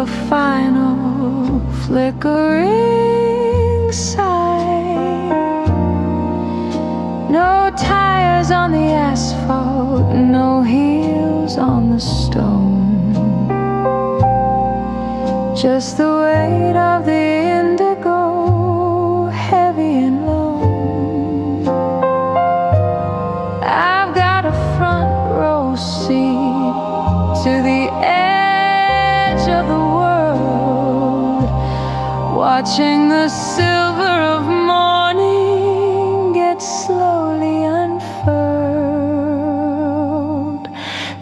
the final flickering sigh. No tires on the asphalt, no heels on the stone, just the weight of the indigo, heavy and low. I've got a front row seat to the edge of the world, watching the silver of morning get slowly unfurled.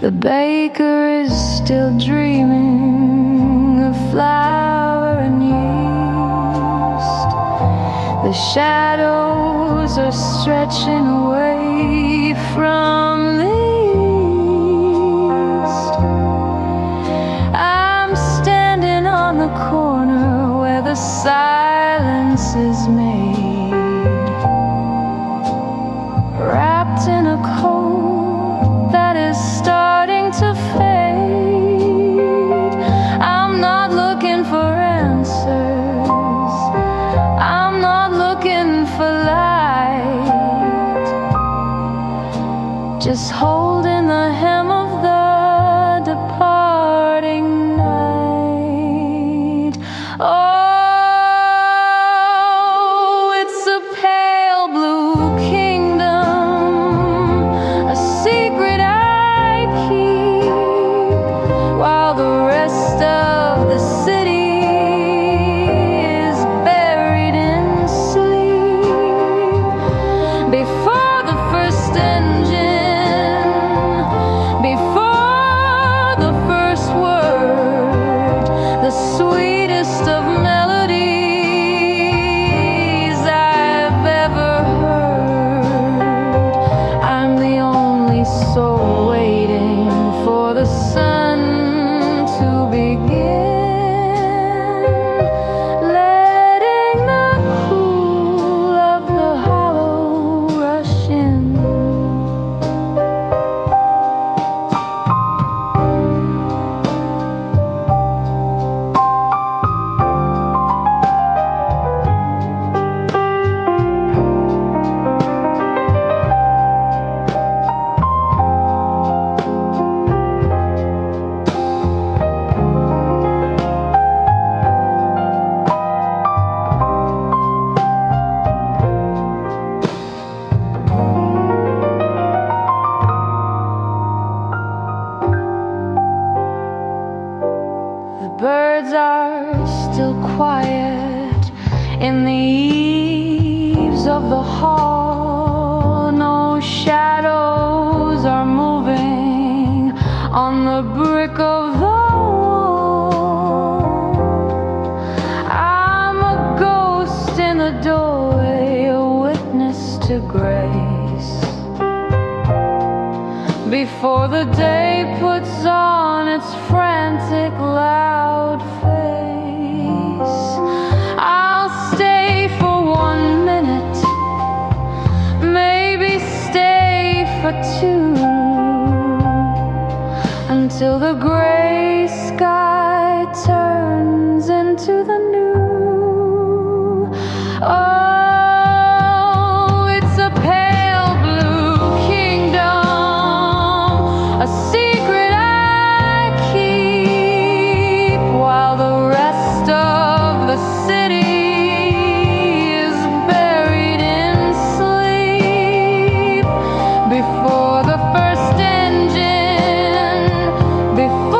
The baker is still dreaming of flour and yeast. The shadows are stretching away from the east. I'm standing on the corner where the silence is made, wrapped in a coat that is starting to fade. I'm not looking for answers, I'm not looking for light, just holding the hem of the departing night. Oh, it's a pale blue kingdom, a secret I keep, while the rest of the city is buried in sleep. Before the first engine, before the first word, the sweetest of melodies I've ever heard. I'm the only soul waiting for the sun to begin, letting the cool of the hollow rush in. The birds are still quiet in the eaves of the hall. No shadows are moving on the brick of the wall. I'm a ghost in the doorway, a witness to grace. Before the day puts on its frantic loud face, I'll stay for 1 minute, maybe stay for 2, until the gray sky turns into the new. Oh, it's a pale blue kingdom, a secret I keep, while the rest of the city is buried in sleep. Before the first engine, before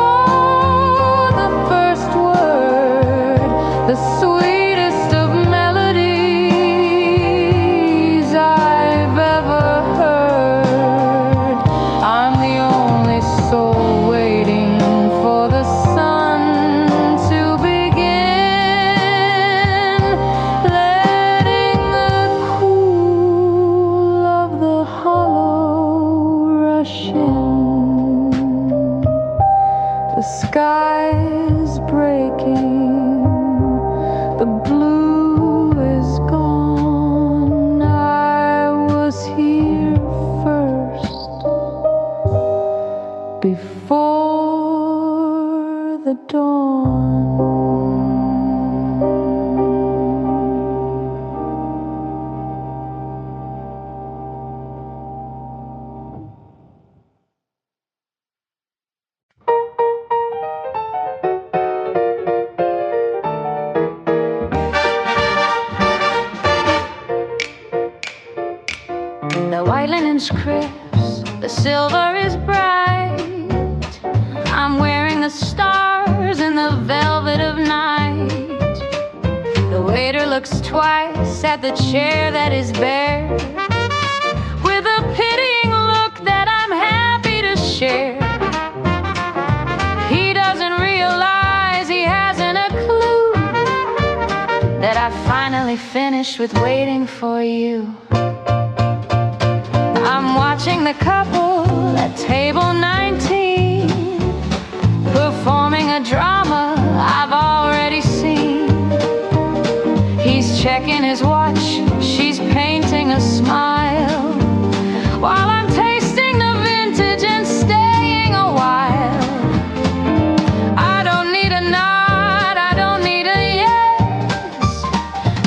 The white linen's crisp, the silver is bright. I'm wearing the stars in the velvet of night. The waiter looks twice at the chair that is bare, with a pitying look that I'm happy to share. He doesn't realize he hasn't a clue that I finally finished with waiting for you. I'm watching the couple at table 19, performing a drama I've already seen. He's checking his watch, she's painting a smile, while I'm tasting the vintage and staying a while. I don't need a nod, I don't need a yes,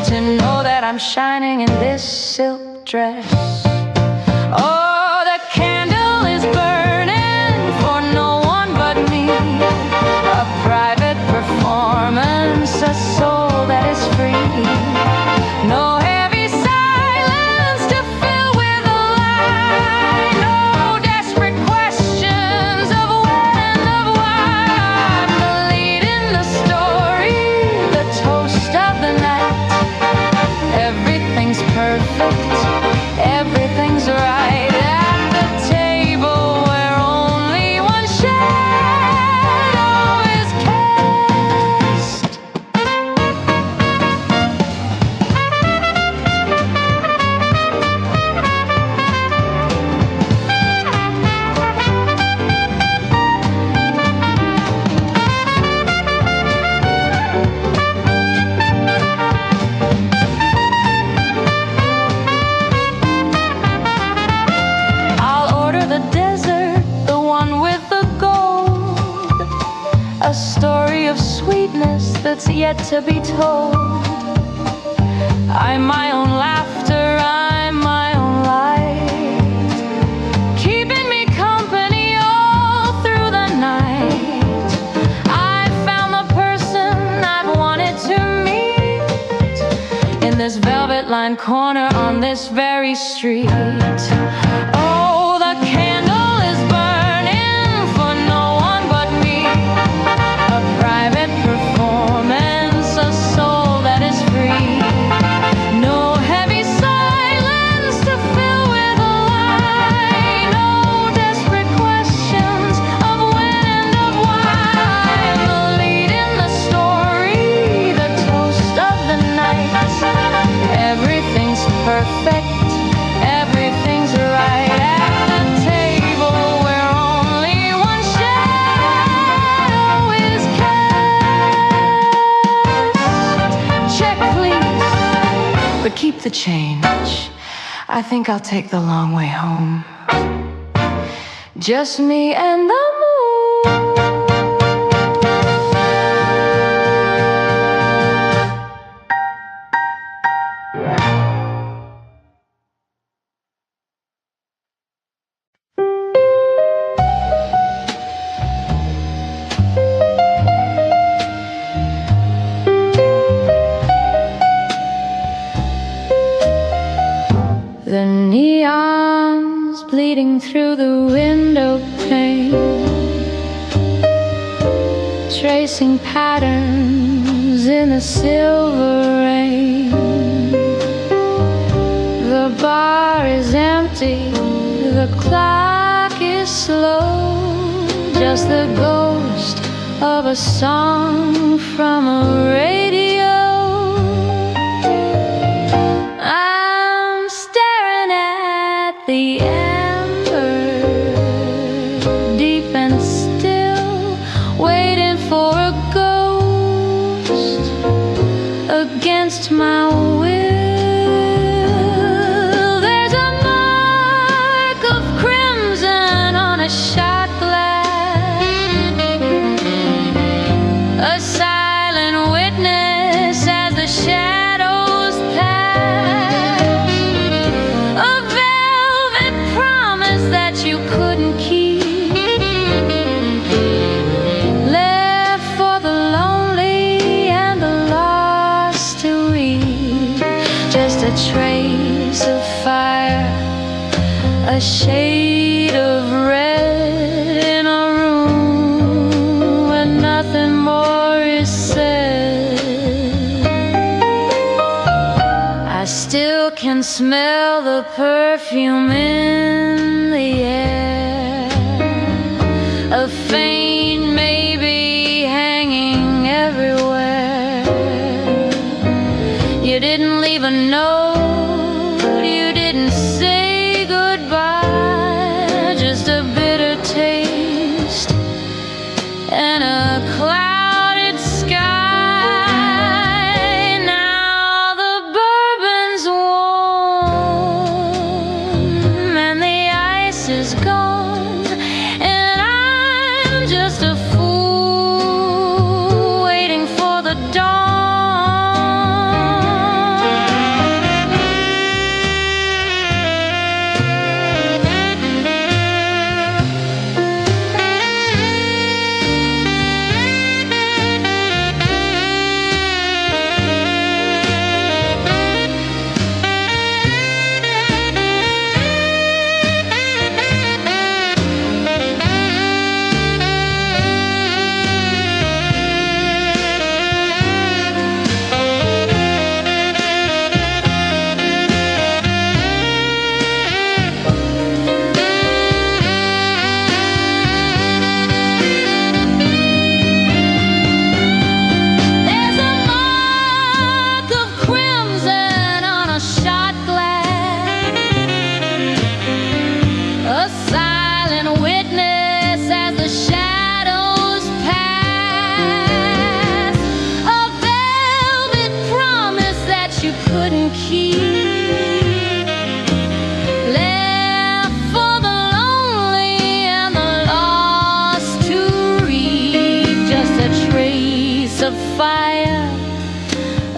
to know that I'm shining in this silk dress. Oh, the candle is burning for no one but me, a private performance, a soul that is free. No heavy silence to fill with a lie, no desperate questions of when and of why. I'm the lead in the story, the toast of the night. Everything's perfect, everything's right. At the table where only one shadow is cast. I'll order the desert, the one with the gold, a story of sweetness that's yet to be told. I'm my own laughter, I'm my own light, keeping me company all through the night. I found the person I've wanted to meet in this velvet-lined corner on this very street. Oh, the candle is burning for no one but me, a private performance, a soul that is free. No heavy silence to fill with a lie, no desperate questions of when and of why. I'm the lead in the story, the toast of the night. Everything's perfect, everything's right. At the table where only one shadow is cast. Check, please, but keep the change. I think I'll take the long way home. Just me and the moon. The neons bleeding through the window pane, tracing patterns in the silver rain. The bar is empty, the clock is slow, just the ghost of a song from a radio. I'm staring at the ember, deep and still, waiting for a ghost against my will. There's a mark of crimson on a shot glass, a silent witness as the shadows pass, a velvet promise that you couldn't keep, left for the lonely and the lost to read. Just a trace of fire a shade of red in a room where nothing more is said. I still can smell the perfume in the air, a faint maybe hanging everywhere. You didn't leave a note, you didn't say goodbye, just a bitter taste and a clouded sky. Now the bourbon's warm and the ice is gone, and I'm just a fool waiting for the dawn.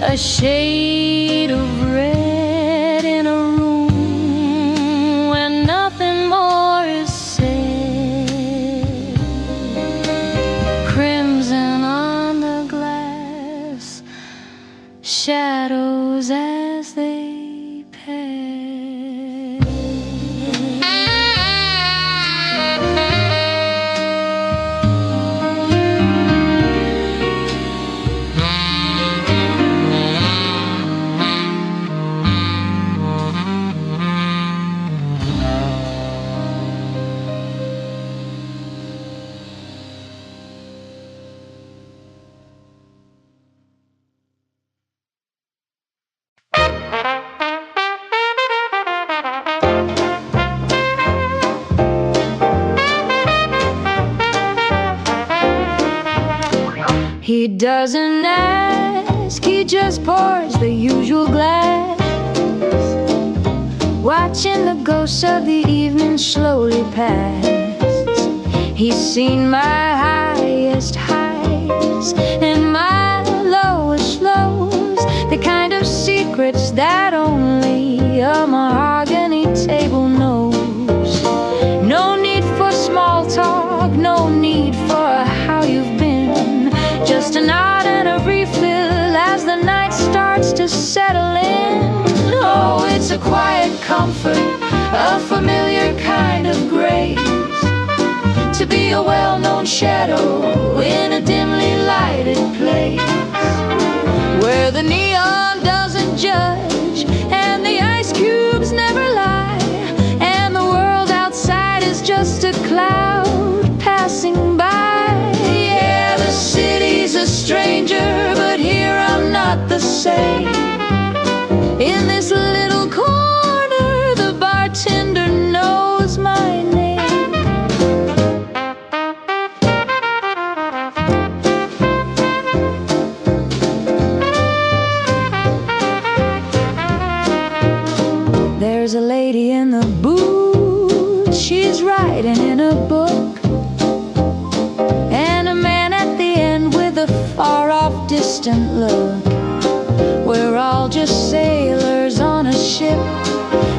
A shade of red in a room where nothing more is said. Crimson on the glass, shadows as they pass. He doesn't ask, he just pours the usual glass, watching the ghosts of the evening slowly pass. He's seen my highest highs and my lowest lows, the kind of secrets that only a mahogany table knows. No need for small talk, no need for how you've been, just a nod and a refill as the night starts to settle in. Oh, it's a quiet comfort, a familiar kind of grace, to be a well-known shadow in a dimly lighted place, where the neon doesn't judge and the ice cubes never lie, and the world outside is just a cloud passing by. Yeah, the city's a stranger, but here I'm not the same. In this little corner, the bartender knows my name. There's a lady in the booth, she's writing in a book, and a man at the end with a far-off distant look. We're all just sailors on a ship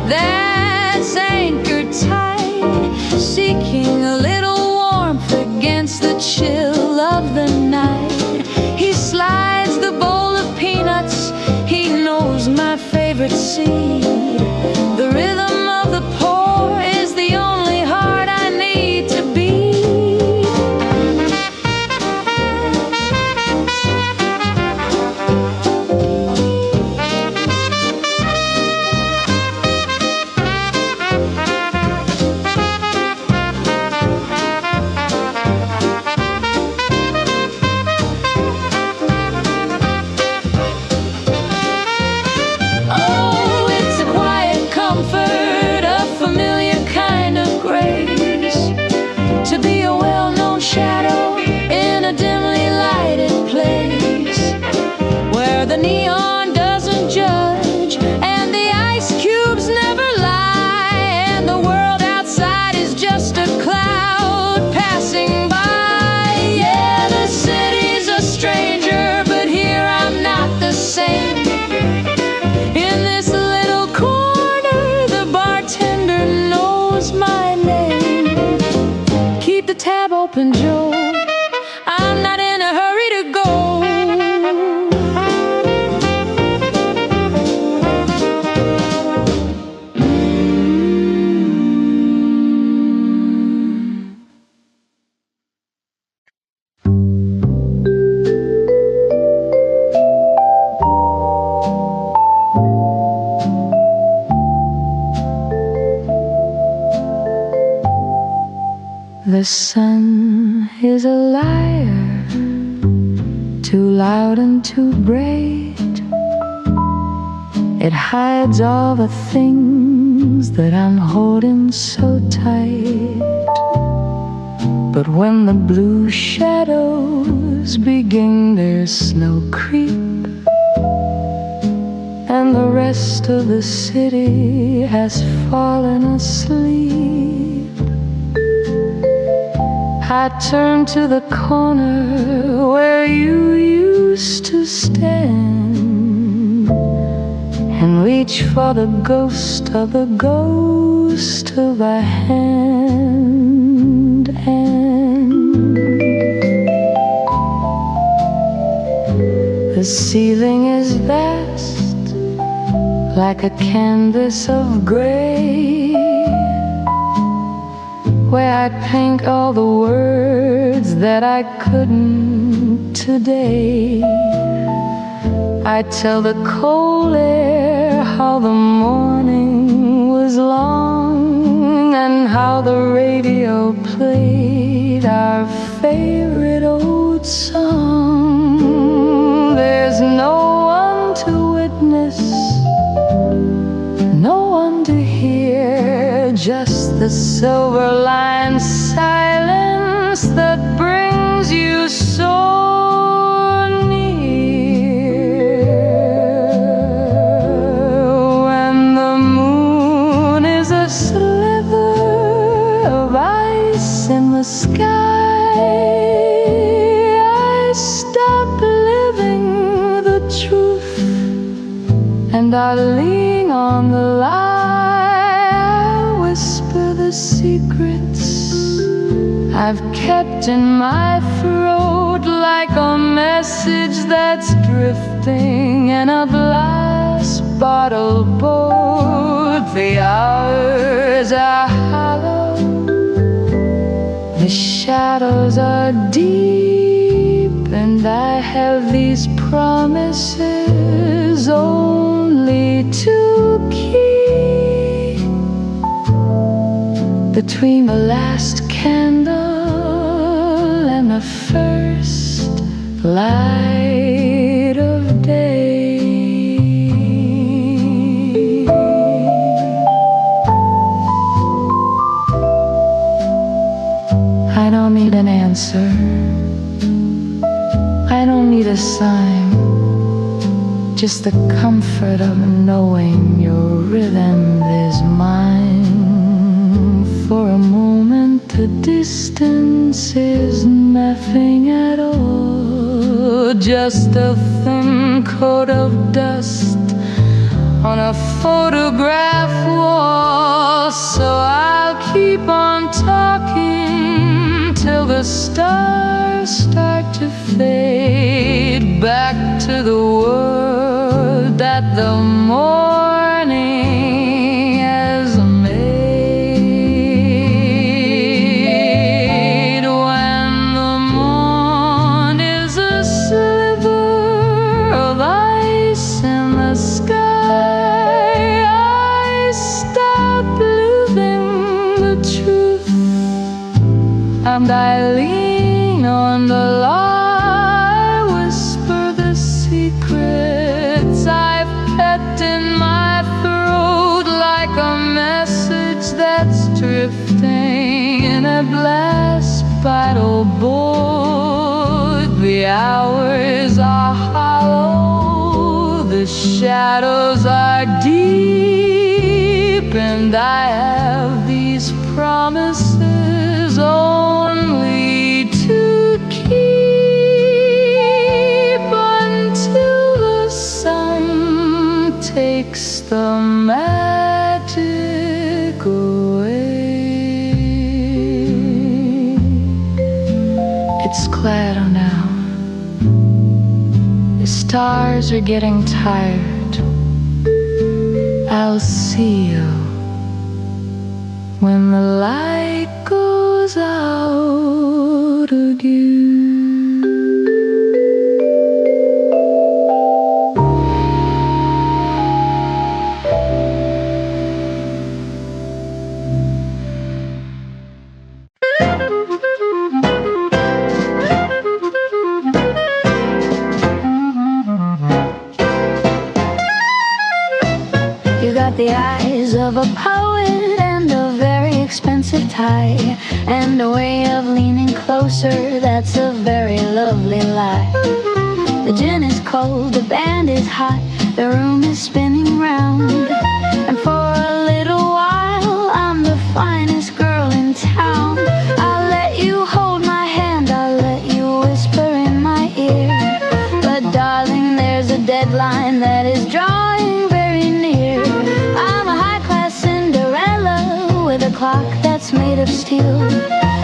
that's anchored tight, seeking a little warmth against the chill of the night. He slides the bowl of peanuts, he knows my favorite seed. The rhythm of the pour is Oh, it's a quiet comfort, a familiar kind of grace, to be a well-known shadow in a dimly lighted place, where the neon doesn't judge and the ice cubes never lie, and the world outside is just a cloud passing by. Yeah, the city's a stranger, but here I'm not the same. In this little corner, the bartender knows my name. Keep the tab open, Joe, I'm not in a hurry to go. The sun is a liar, too loud and too bright. It hides all the things that I'm holding so tight. But when the blue shadows begin their snow creep, and the rest of the city has fallen asleep, I turn to the corner where you used to stand, and reach for the ghost of a hand. And the ceiling is vast, like a canvas of gray, where I paint all the words that I couldn't today. I tell the cold air how the morning was long, and how the radio played our favorite old song. There's no one to witness, no one to hear, just the silver-lined silence that brings you so near. When the moon is a sliver of ice in the sky, I stop living the truth and I lean on the lie. The secrets I've kept in my throat, like a message that's drifting in a glass bottle boat. The hours are hollow, the shadows are deep, and I have these promises only to keep. Between the last candle and the first light of day, I don't need an answer, I don't need a sign, just the comfort of knowing your rhythm is mine. For a moment the distance is nothing at all, just a thin coat of dust on a photograph wall. So I'll keep on talking till the stars start to fade back to the world that the morning has made. When the morn is a sliver of ice in the sky, I stop living the truth and I lean on the lie. Whisper the secrets I've kept in my drifting in a blessed battle board. The hours are hollow, the shadows are deep, and I have these promises only to keep until the sun takes the magic away. It's claro now. The stars are getting tired. I'll see you when the light goes out again. You got the eyes of a poet and a very expensive tie, and a way of leaning closer that's a very lovely lie. The gin is cold, the band is hot, the room is spinning round, and for a little while I'm the finest girl in town. I'll let you hold my hand, I'll let you whisper in my ear, but darling, there's a deadline that is drawing very near. I'm a high-class Cinderella with a clock that's made of steel.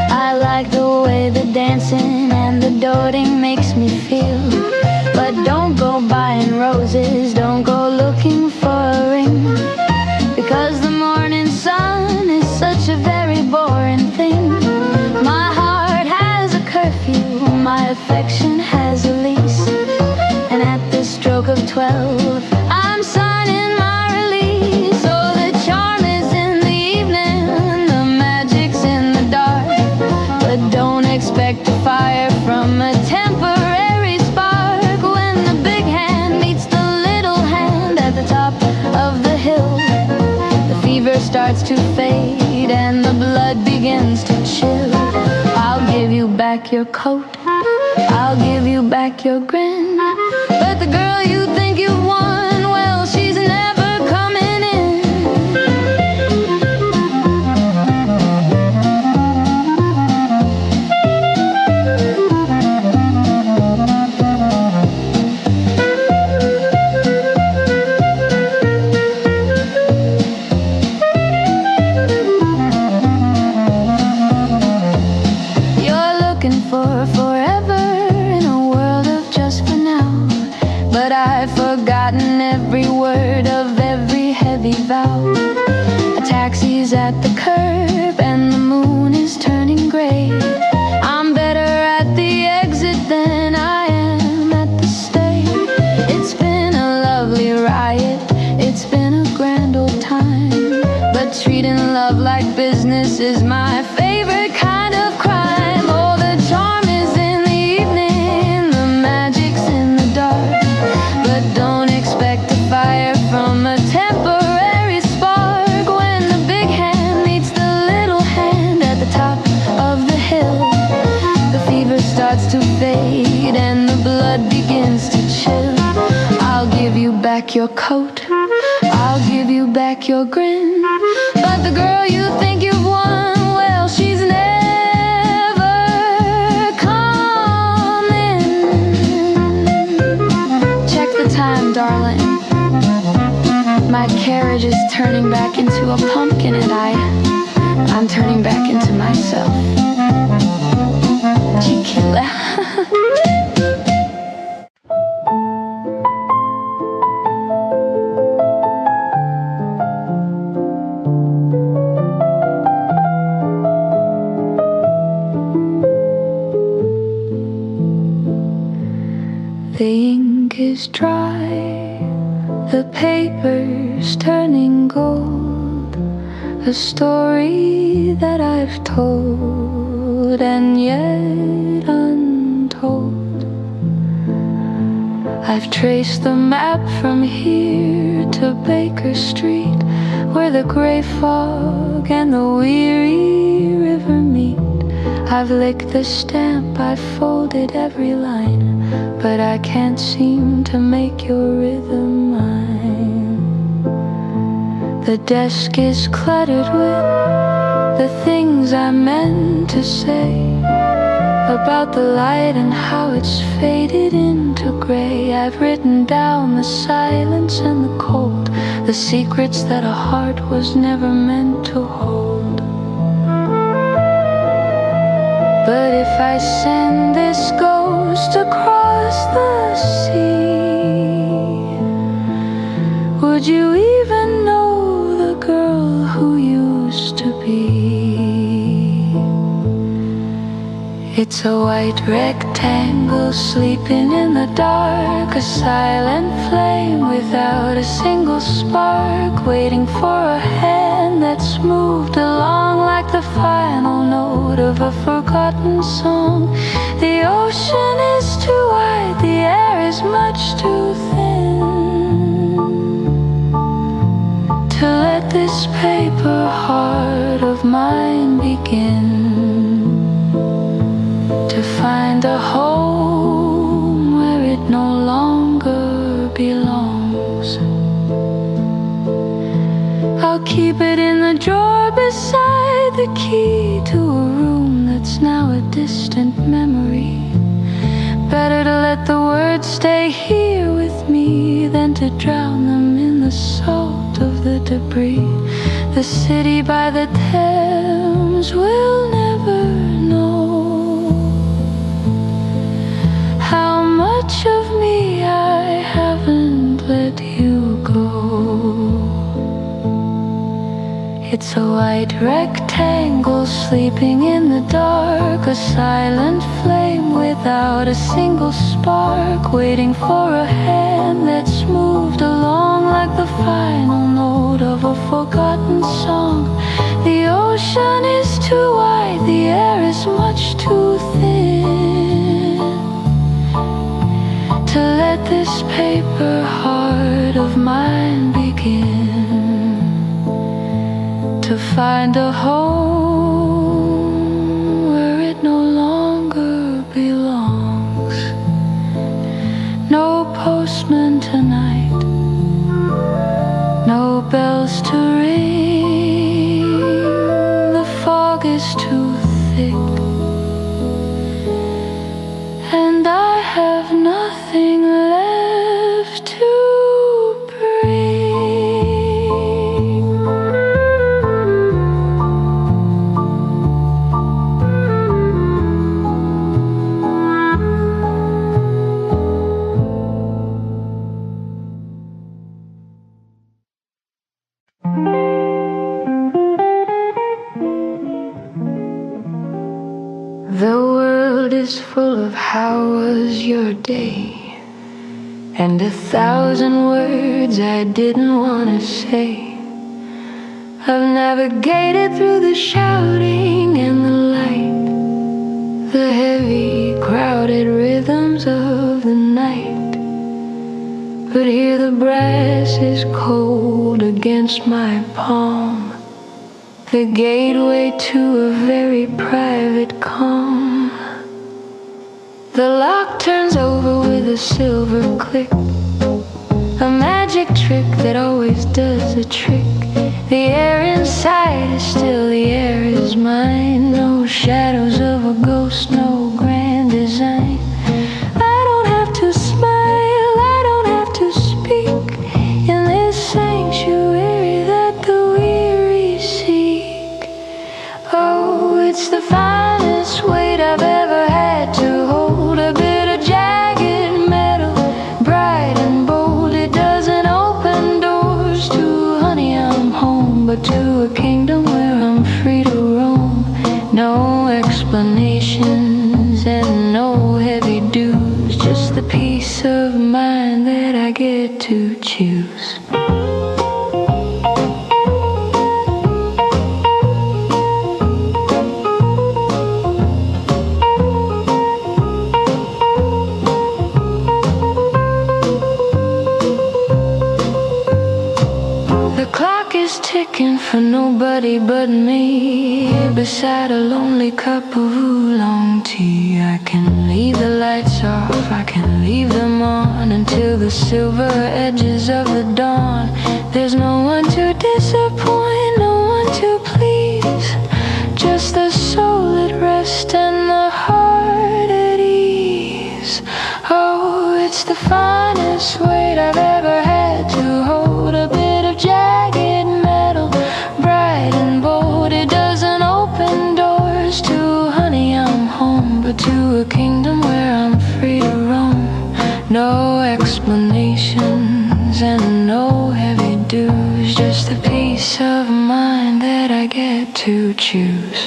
I like the way the dancing and the doting makes me feel. But don't go buying roses, don't go looking for a ring, because the morning sun is such a very boring thing. My heart has a curfew, my affection has a lease, and at the stroke of 12 I'm signing my release. So the charm is in the evening, the magic's in the dark, but don't expect a fire from a temporary spark. When the big hand meets the little hand at the top of the hill, the fever starts to fade and the blood begins to chill. I'll give you back your coat, I'll give you back your grin, but the girl you think you've won, well, she's never coming in. You're looking for forever in a world of just for now, but I've forgotten every word of every heavy vow. A taxi's at the curb and the moon is turning gray. I'm better at the exit than I am at the stay. It's been a lovely riot, it's been a grand old time, but treating love like business is my favorite kind of crime. Oh, the charm is in the evening, the magic's in the dark, but don't expect a fire from a temporary spark. When the big hand meets the little hand at the top of the hill, the fever starts to fade and the blood begins to chill. I'll give you back your coat, I'll give you back your grin, but the girl you think you've won, well, she's never coming. Check the time, darling. My carriage is turning back into a pumpkin, and I'm turning back into myself. Tequila. The ink is dry, the paper's turning gold, a story that I've told and yet untold. I've traced the map from here to Baker Street, where where the gray fog and the weary river meet. I've licked the stamp, I've folded every line, but I can't seem to make your rhythm mine. The desk is cluttered with the things I meant to say about the light and how it's faded into gray. I've written down the silence and the cold, the secrets that a heart was never meant to hold. But if I send this ghost across the sea, would you even know the girl who used to be? It's a white rectangle sleeping in the dark, a silent flame without a single spark, waiting for a hand that's moved along like the final note of a forgotten song. The ocean is too wide, the air is much too thin to let this paper heart of mine begin to find a home where it no longer belongs. I'll keep it in the drawer beside the key to a room that's now a distant memory. Better to let the words stay here with me than to drown them in the salt of the debris. The city by the Thames will never know how much of me I haven't let you go. It's a white rectangle sleeping in the dark, a silent flame without a single spark, waiting for a hand that's moved along like the final note of a forgotten song. The ocean is too wide, the air is much too thin to let this paper heart of mine begin to find a home where it no longer belongs. No postman tonight, no bells to ring, the fog is too thick, and I have nothing left to bring. The world is full of how was your day, and 1,000 words I didn't want to say. I've navigated through the shouting and the light, the heavy, crowded rhythms of the night. But here the brass is cold against my palm, the gateway to a very private calm. The lock turns over with a silver click, a magic trick that always does the trick. The air inside is still, the air is mine. No shadows of a ghost, no grand design. I don't have to smile, I don't have to speak in this sanctuary that the weary seek. Oh, it's the finest weight I've ever had to hold, a bit of jagged metal, bright and bold. It doesn't open doors to honey, I'm home, but to a kingdom where I'm free to roam. No explanations and no heavy dues, just the peace of mind that I get to choose. The clock is is ticking for nobody but me. Beside a lonely cup of oolong tea, I can leave the lights off, I can leave them on until the silver edges of the dawn. There's no one to disappoint, no one to please, just the soul at rest and the heart at ease. Oh, it's the finest weight I've ever had to hold, a bit of jagged metal, bright and bold. It doesn't open doors to honey, I'm home, but to a kingdom where I'm free to roam. No explanations and no heavy dues, just the peace of mind that I get to choose.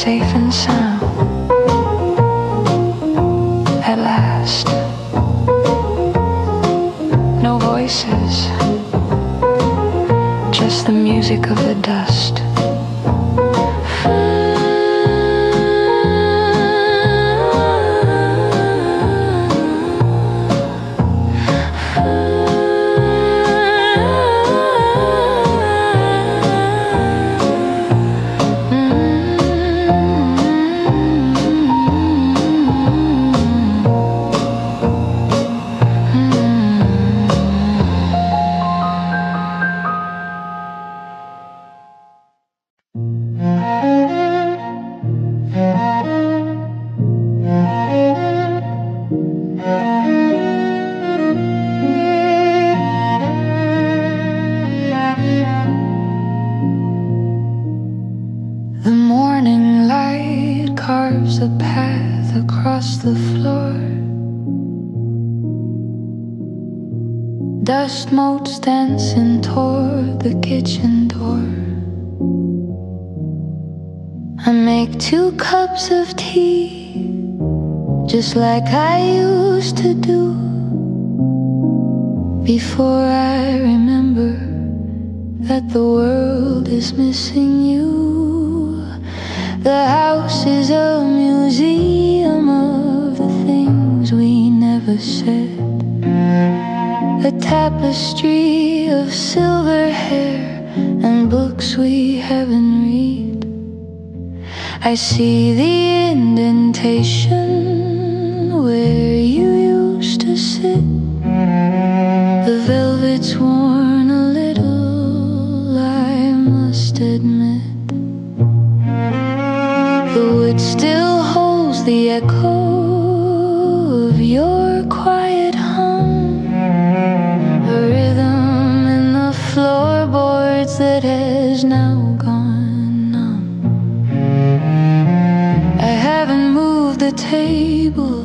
Safe and sound at last. No voices, just the music of the dust. A path across the floor. Dust motes dancing toward the kitchen door. I make 2 cups of tea, just like I used to do, before I remember that the world is missing you. The house is a museum of the things we never said, a tapestry of silver hair and books we haven't read. I see the indentation where you used to sit. The velvet's worn a little, I must admit. Though it still holds the echo of your quiet hum, a rhythm in the floorboards that has now gone numb. I haven't moved the table,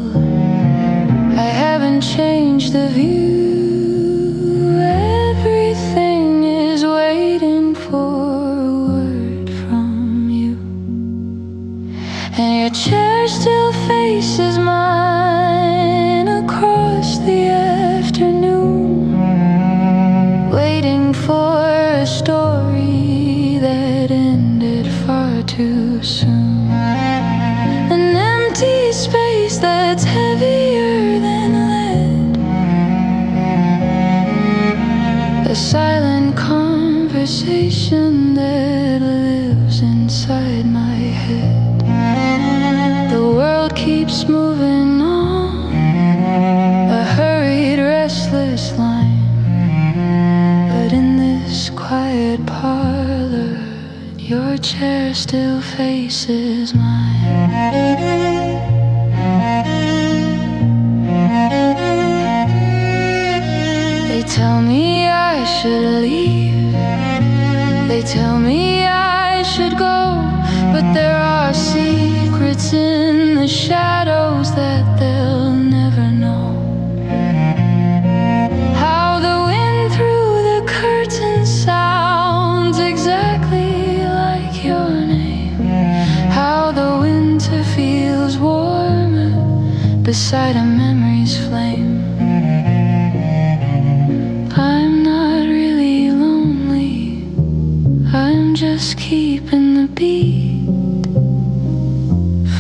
I haven't changed the view. Everything is waiting for and your chair still faces mine across the afternoon, waiting for a story that ended far too soon. An empty space that's heavier than lead, a silent conversation that lives inside my head. The world keeps moving on, a hurried, restless line, but in this quiet parlor, your chair still faces mine. They tell me I should leave, they tell me I should go, but there are secrets in the shadows that they'll never know. How the wind through the curtain sounds exactly like your name. How the winter feels warmer beside a memory's flame. I'm not really lonely, I'm just keeping the beat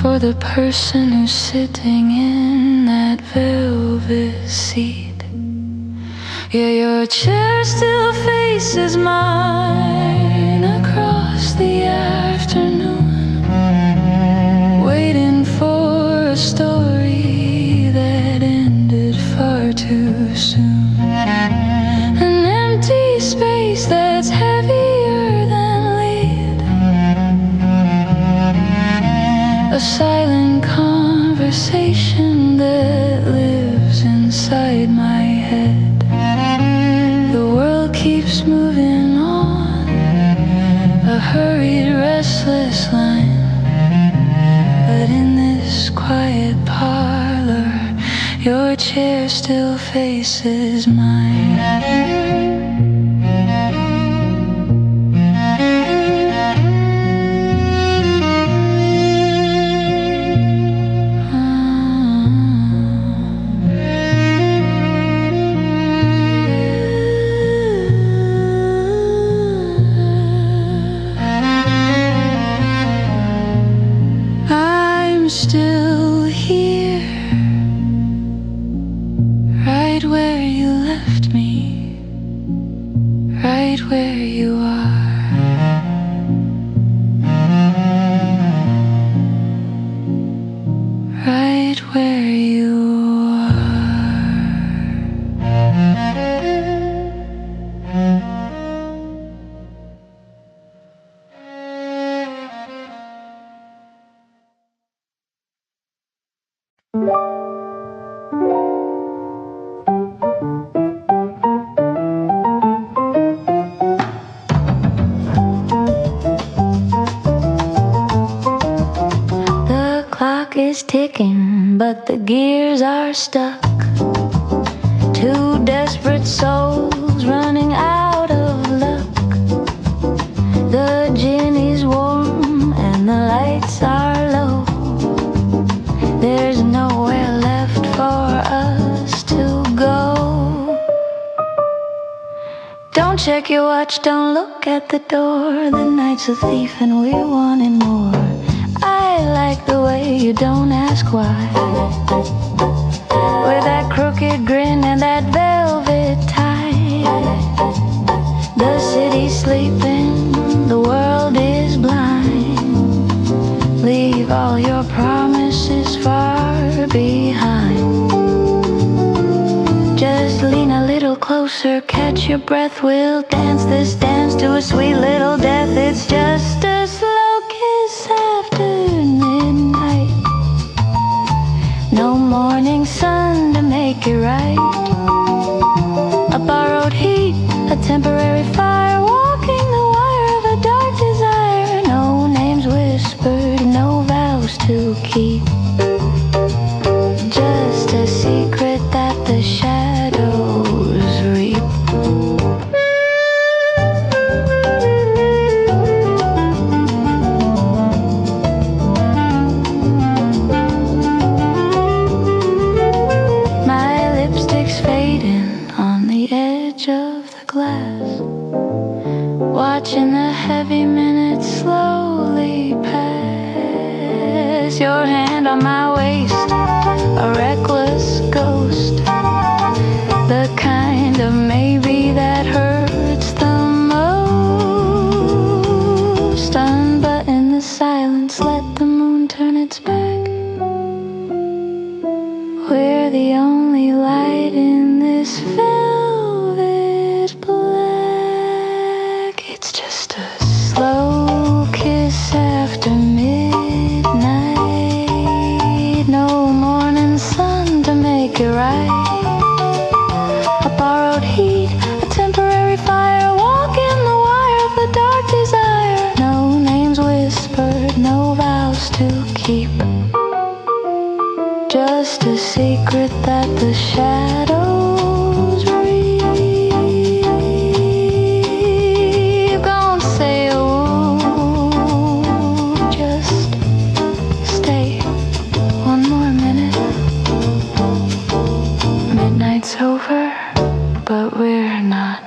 for the person who's sitting in that velvet seat. Yeah, your chair still faces mine across the afternoon, waiting for a story that ended far too soon. An empty space that's heavier than lead, a silent conversation that lives inside my head. The world keeps moving on, a hurried, restless line. But in this quiet parlor, your chair still faces mine. Still here, right where you left me, right where you are. Right where you is ticking, but the gears are stuck. Two desperate souls running out of luck. The gin is warm and the lights are low. There's nowhere left for us to go. Don't check your watch, don't look at the door. The night's a thief and we're wanting more. I like the way you don't ask why, with that crooked grin and that velvet tie. The city's sleeping, the world is blind. Leave all your promises far behind. Just lean a little closer, catch your breath. We'll dance this dance to a sweet little death. It's just a slow kiss after midnight. No morning sun to make it right. A borrowed heat, a temporary fire, walking the wire of a dark desire. No names whispered, no vows to keep. Just a secret that the shadows reap. Watching the heavy minutes slowly pass. Your hand on my waist, a reckless ghost. The kind of maybe that hurts the most. Unbutton the silence, let the moon turn its back. We're the only light in this velvet black. It's just a slow kiss after midnight. No morning sun to make it right. A borrowed heat, a temporary fire, walking the wire of a dark desire. No names whispered, no vows to keep. Just a secret that the shadows reap. Don't say a word, just stay one more minute. Midnight's over, but we're not.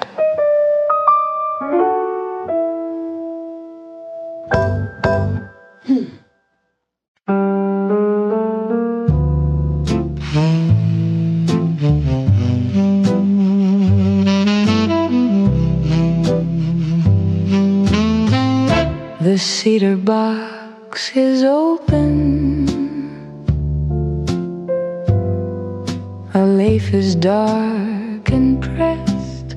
cedar box is open, a leaf is dark and pressed,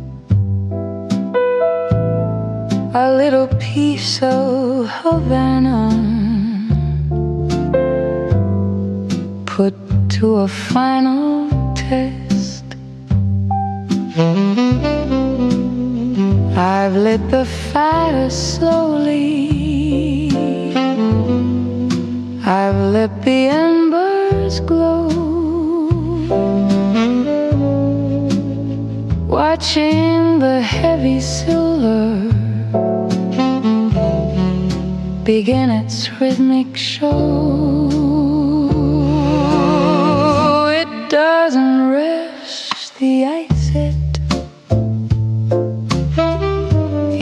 a little piece of Havana put to a final test. I've lit the fire slowly, I've let the embers glow, watching the heavy silver begin its rhythmic show. It doesn't rush the exit,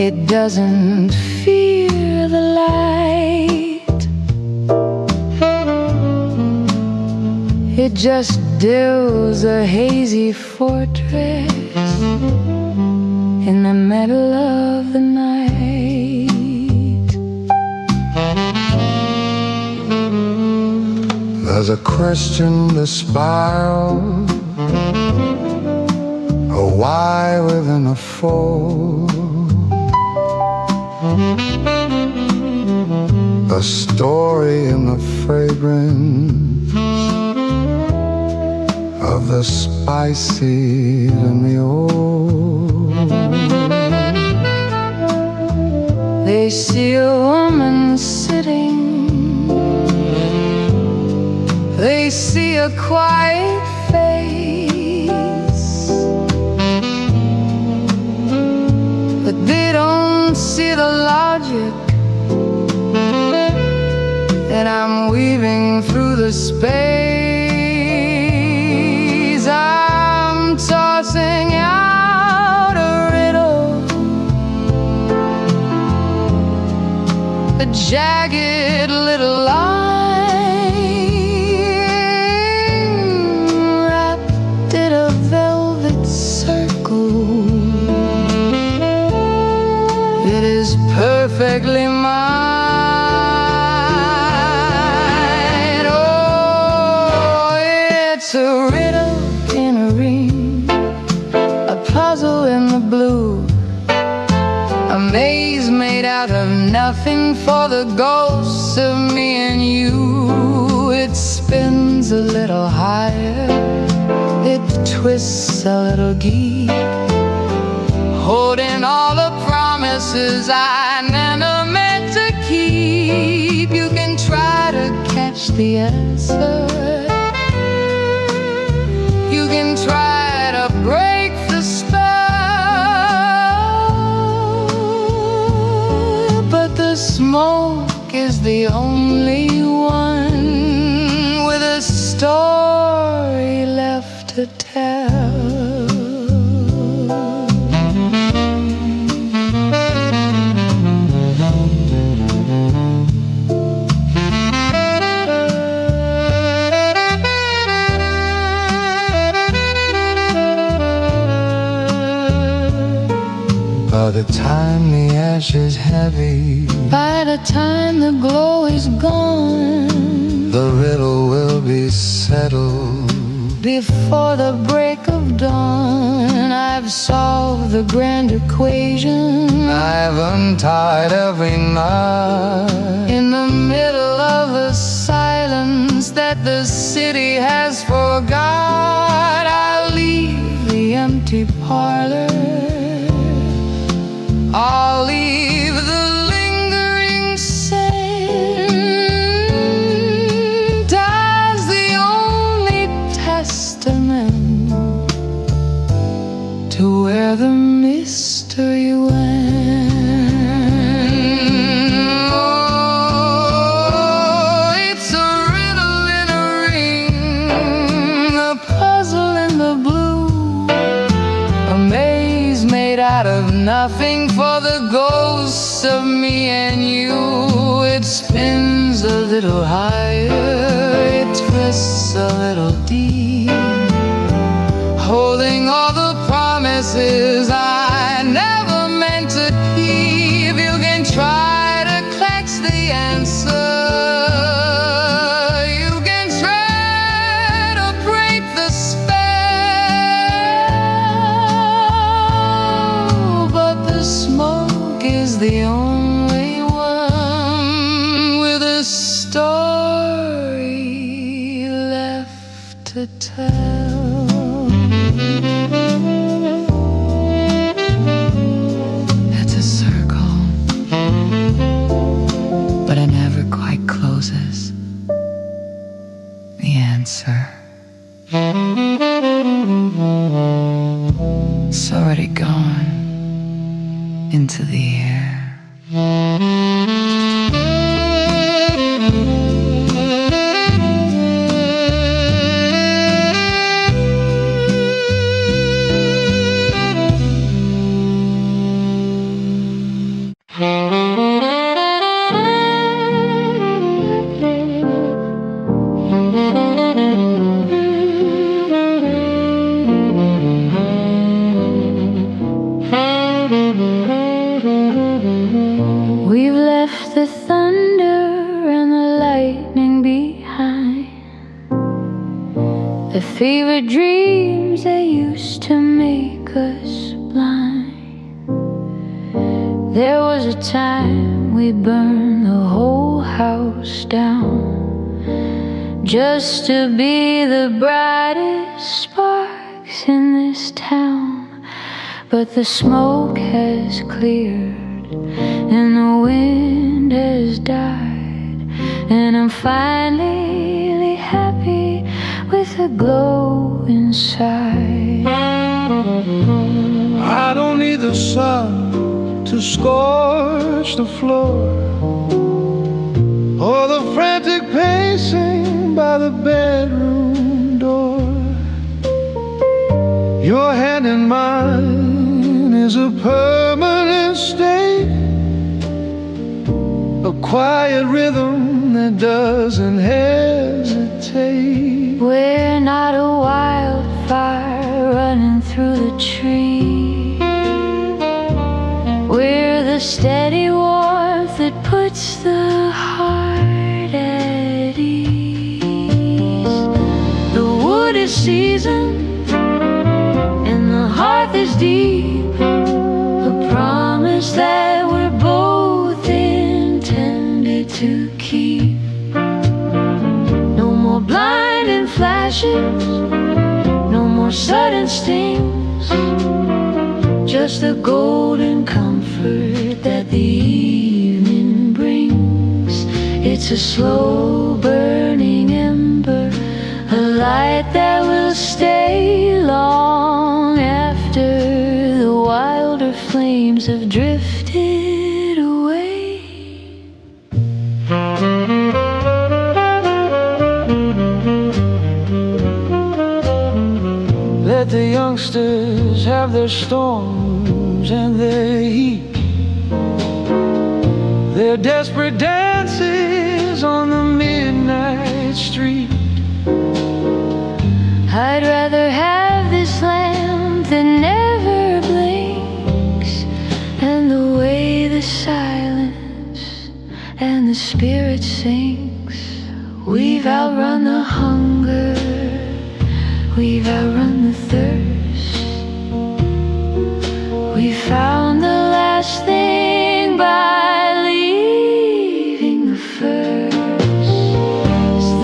it doesn't fear the light, it just builds a hazy fortress in the middle of the night. There's a question to spiral, a why within a fold, a story in the fragrance of the spicy and the old. They see a woman sitting, they see a quiet face, but they don't see the logic that I'm weaving through the space. I'm tossing out a riddle, a jagged little line wrapped in a velvet circle. It is perfectly mine. It's a riddle in a ring, a puzzle in the blue, a maze made out of nothing for the ghosts of me and you. It spins a little higher, it twists a little deep, holding all the promises I never meant to keep. You can try to catch the answer, you can try to break the spell, but the smoke is the only one with a story left to tell. By the time the ash is heavy, by the time the glow is gone, the riddle will be settled. Before the break of dawn, I've solved the grand equation. I've untied every knot. In the middle of the silence that the city has forgot, I'll leave the empty parlor, I'll leave the lingering scent as the only testament to where the mystery went. Oh, it's a riddle in a ring, a puzzle in the blue, a maze made out of nothing for the ghosts of me and you. It spins a little higher, it twists a little deep, holding all the promises I never meant to keep. You can try to catch the only one with a story left to tell. It's a circle, but it never quite closes. The answer, it's already gone into the air. We've left the thunder and the lightning behind, the fevered dreams that used to make us blind. There was a time we burned the whole house down, just to be the brightest sparks in this town. But the smoke has cleared and the wind has died, and I'm finally happy with a glow inside. I don't need the sun to scorch the floor, or the frantic pacing by the bedroom door. Your hand in mine is a permanent state, a quiet rhythm that doesn't hesitate. We're not a wildfire running through the trees. We're the steady warmth that puts the heart at ease. The wood is seasoned and the hearth is deep, a promise that we're both intended to keep. No more blinding flashes, no more sudden stings, just the golden comfort that the evening brings. It's a slow burning ember, a light that will stay long after the wilder flames have drifted away. Let the youngsters have their storms and their heat, their desperate dances on the midnight street. I'd rather have this lamp that never blinks, and the way the silence and the spirit sings. We've outrun the hunger, we've outrun the thirst, we found the last thing by leaving the first.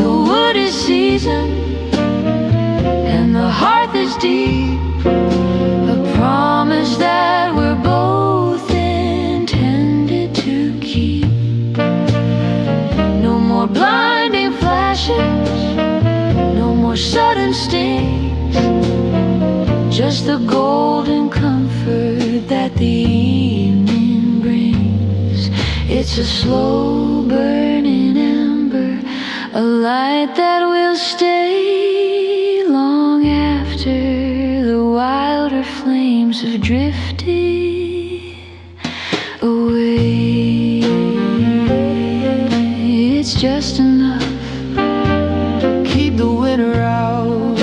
The wood is seasoned and the hearth is deep, a promise that we're both intended to keep. No more blinding flashes, no more sudden stings, just the golden comfort that the evening brings. It's a slow burning ember, a light that will stay long after the wilder flames have drifted away. It's just enough To keep the winter out,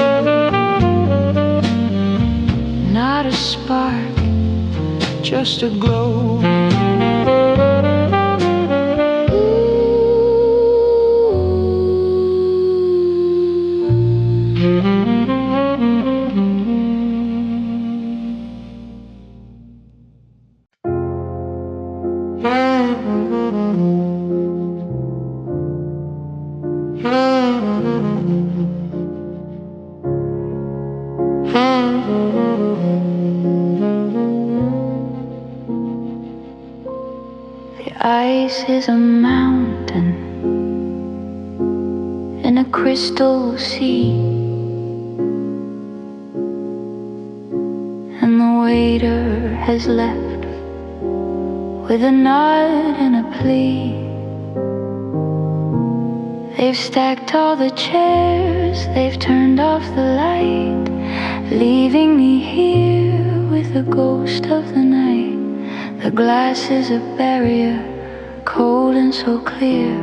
not a spark, just a glow. Ice is a mountain in a crystal sea, and the waiter has left with a nod and a plea. They've stacked all the chairs, they've turned off the light, leaving me here with the ghost of the night. The glass is a barrier, cold and so clear,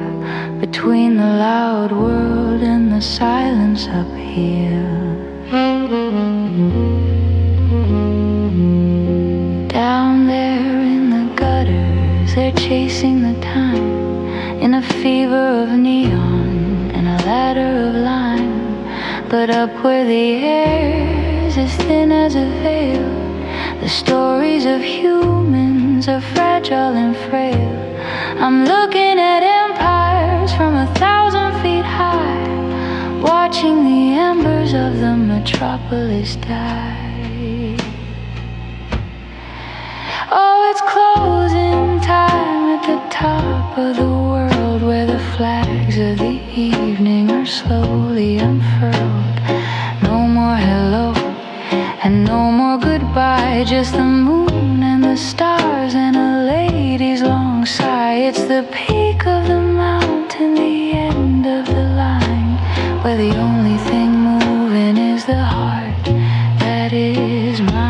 between the loud world and the silence up here. Down there in the gutters, they're chasing the time in a fever of neon and a ladder of lime. But up where the air's as thin as a veil, the stories of humans are fragile and frail. I'm looking at empires from 1,000 feet high, watching the embers of the metropolis die. Oh, it's closing time at the top of the world, where the flags of the evening are slowly unfurled. No more hello and no more goodbye, just the moon and the stars and a lady's long sigh. It's the peak of the mountain, the end of the line, where the only thing moving is the heart that is mine.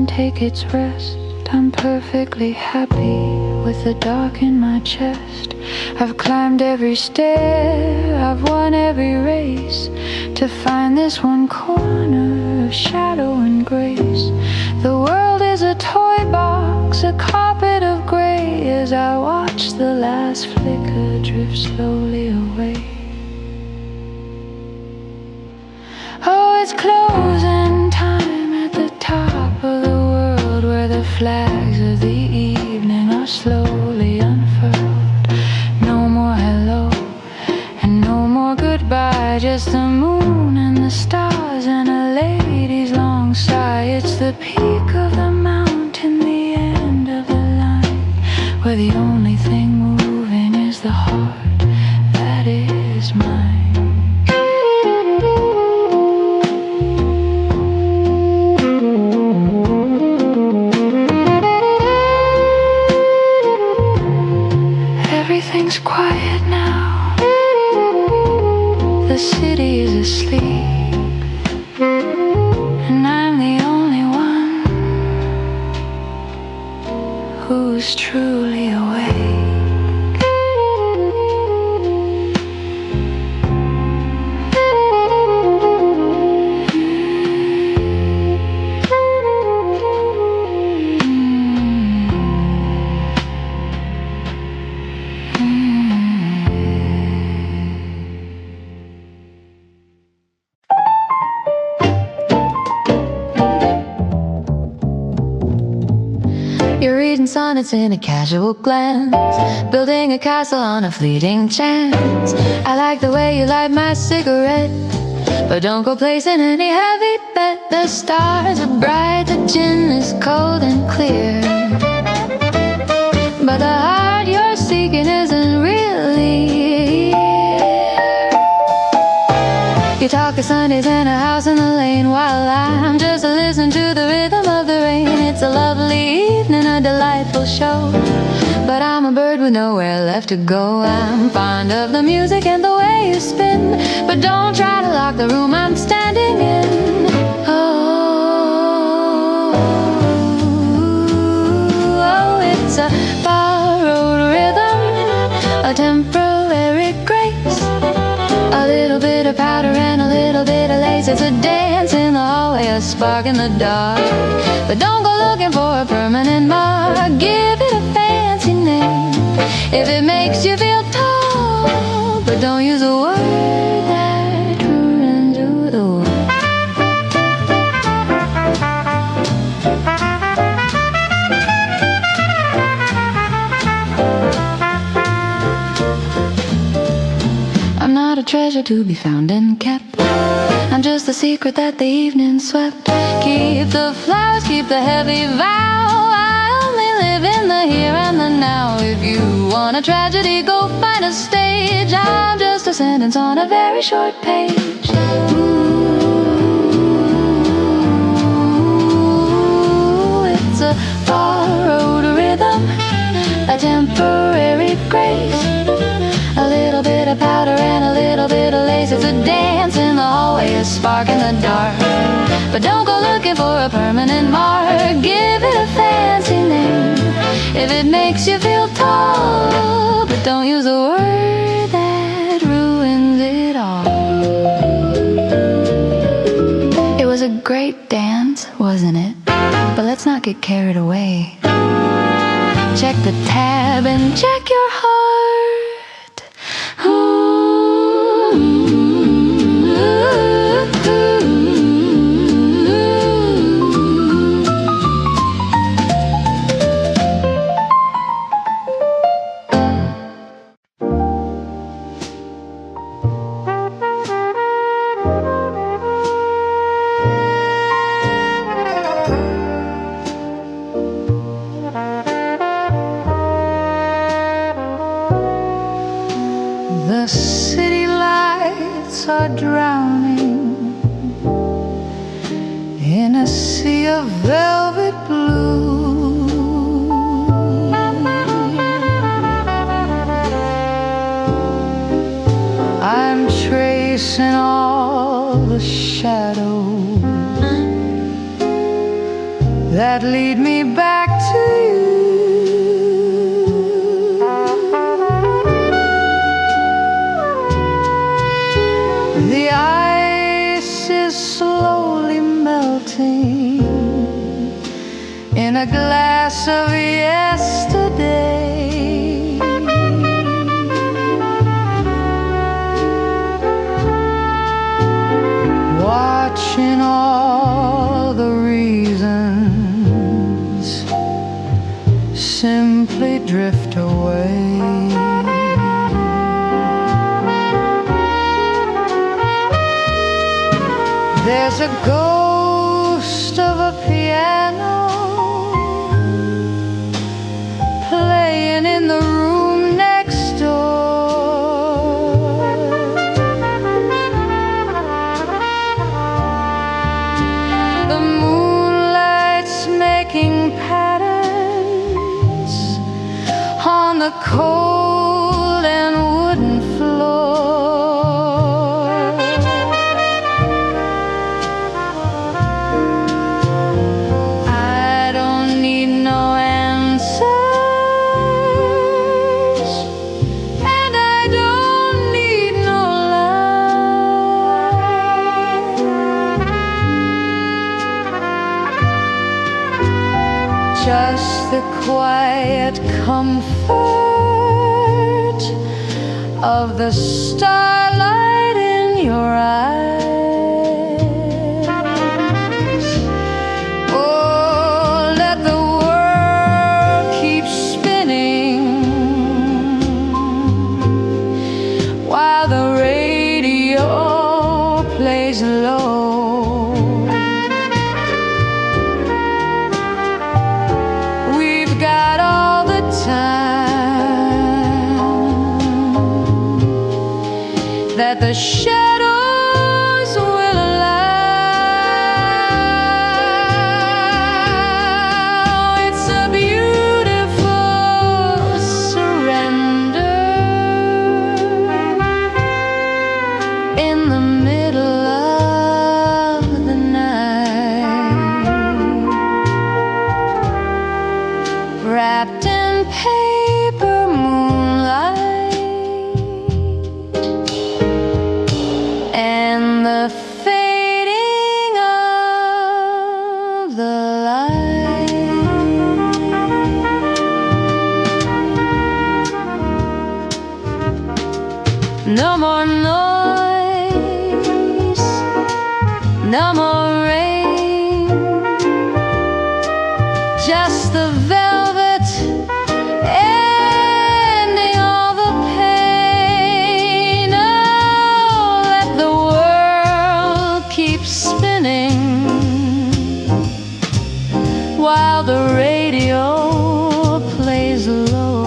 Take its rest. I'm perfectly happy with the dark in my chest. I've climbed every stair, I've won every race, to find this one corner of shadow and grace. The world is a toy box, a carpet of gray, as I watch the last flicker drift slowly away. Oh, it's closing time at the top of the world, where the flags of the evening are slowly unfurled. No more hello and no more goodbye, just the moon and the stars and a lady's long sigh. It's the peak of the mountain, the end of the line, where the only thing moving is the heart that is mine. Everything's quiet now, the city is asleep, and I'm the only one who's truly awake. You're reading sonnets in a casual glance, building a castle on a fleeting chance. I like the way you light my cigarette, but don't go placing any heavy bet. The stars are bright, the gin is cold and clear, but the heart you're seeking isn't really here. You talk of Sundays in a house in the lane, while I'm just listening to the rhythm of the rain. It's a lovely evening, a delightful show, but I'm a bird with nowhere left to go. I'm fond of the music and the way you spin, but don't try to lock the room I'm standing in. Oh, It's a dance in the hallway, a spark in the dark. But don't go looking for a permanent mark. Give it a fancy name if it makes you feel tall. But don't use a word that ruins the world. I'm not a treasure to be found and kept. I'm just the secret that the evening swept. Keep the flowers, keep the heavy vow. I only live in the here and the now. If you want a tragedy, go find a stage. I'm just a sentence on a very short page. Ooh, it's a borrowed rhythm, a temporary grace, a little bit of powder and a little bit of lace. It's a dance in the hallway, a spark in the dark. But don't go looking for a permanent mark. Give it a fancy name if it makes you feel tall. But don't use a word that ruins it all. It was a great dance, wasn't it? But let's not get carried away. Check the tab and check your heart. The city lights are drowning in a sea of velvet blue. I'm tracing all the shadows that lead me back to you. The ice is slowly melting in a glass of yesterday. Watching all the reasons simply drift away. There's a ghost of a piano playing in the room next door. The moonlight's making patterns on the cold and wooden floor. Just the quiet comfort of the starlight in your eyes. Oh, let the world keep spinning while the radio plays low. That the shadows will allow. It's a beautiful surrender in the middle of the night, wrapped in paper moonlight. no more rain, just the velvet ending all the pain. Oh, let the world keep spinning while the radio plays low.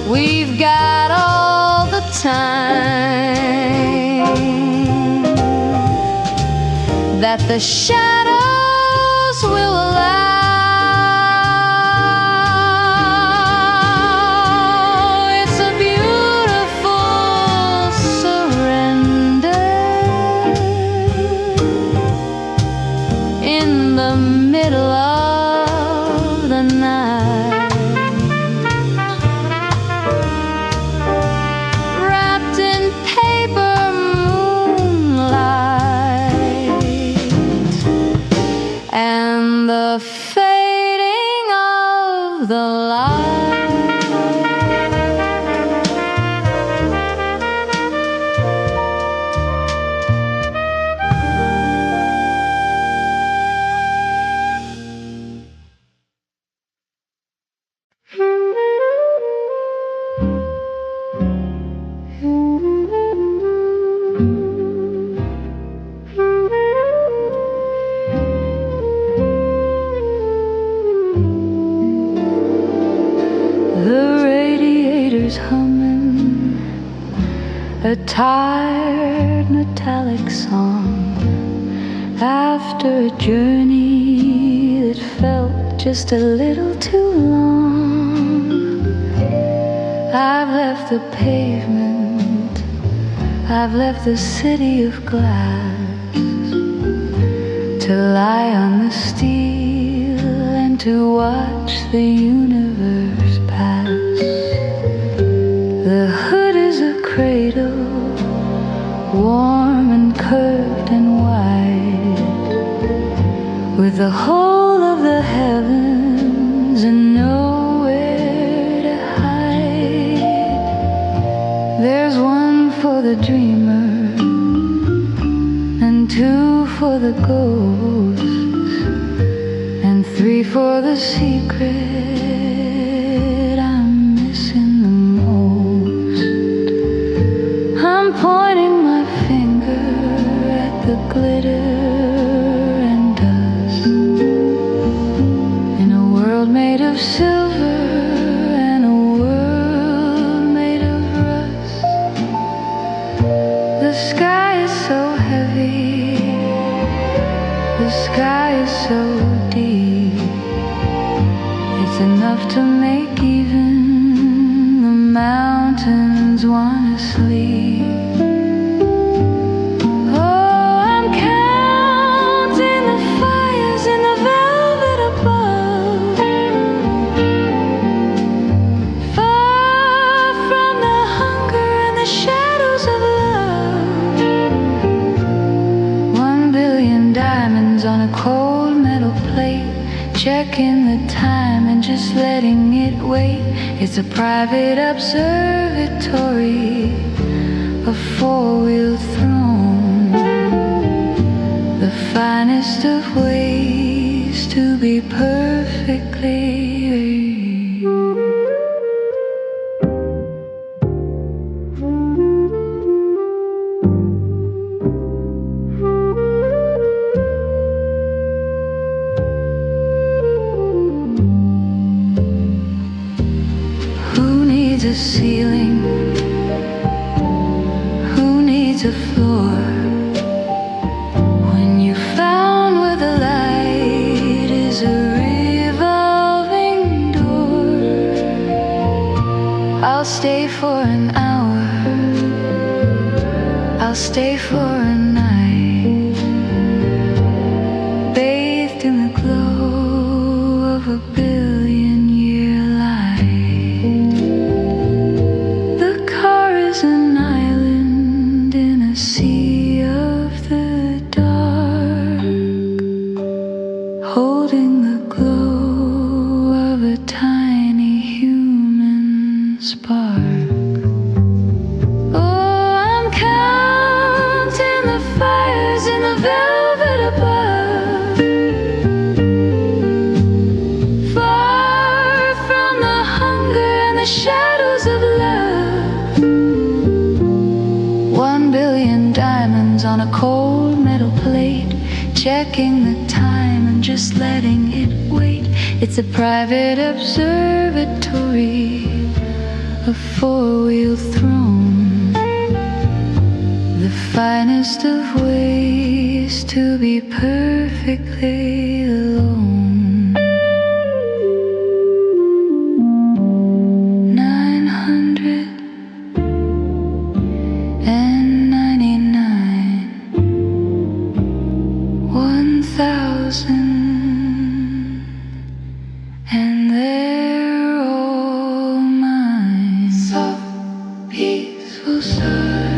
We've got all the time that the shadows will allow. It's a beautiful surrender in the middle of the night, wrapped in paper moonlight and the fading of the light. The radiator's humming a tired metallic song after a journey that felt just a little too long. I've left the pavement, I've left the city of glass, to lie on the steel and to watch the universe pass. The hood is a cradle, warm and curved and wide, with the whole of the heavens and nowhere to hide. There's one for the dreamer and two for the ghosts and three for the secret I'm missing the most. I'm pointing my finger at the glitter and dust in a world made of silver and a world made of rust. The sky is so heavy, the sky is so deep, it's enough to make even the mountains wanna sleep. Oh, I'm counting the fires in the velvet above, far from the hunger and the shadows of love. 1,000,000,000 diamonds on a cold metal plate, checking the time and just letting it wait. It's a private observatory, a four-wheel throne, the finest of ways to be perfectly. Who needs a ceiling? Who needs a floor? When you found where the light is a revolving door. I'll stay for an hour, I'll stay for a night, bathed in the glow of a billion-year light. The car is an island in a sea of the dark, holding the glow of a tiny human spark. Oh, hands on a cold metal plate, checking the time and just letting it wait. It's a private observatory, a four-wheel throne, the finest of ways to be perfectly alone. 999, 1,000, and they're all mine. Soft, peaceful sun.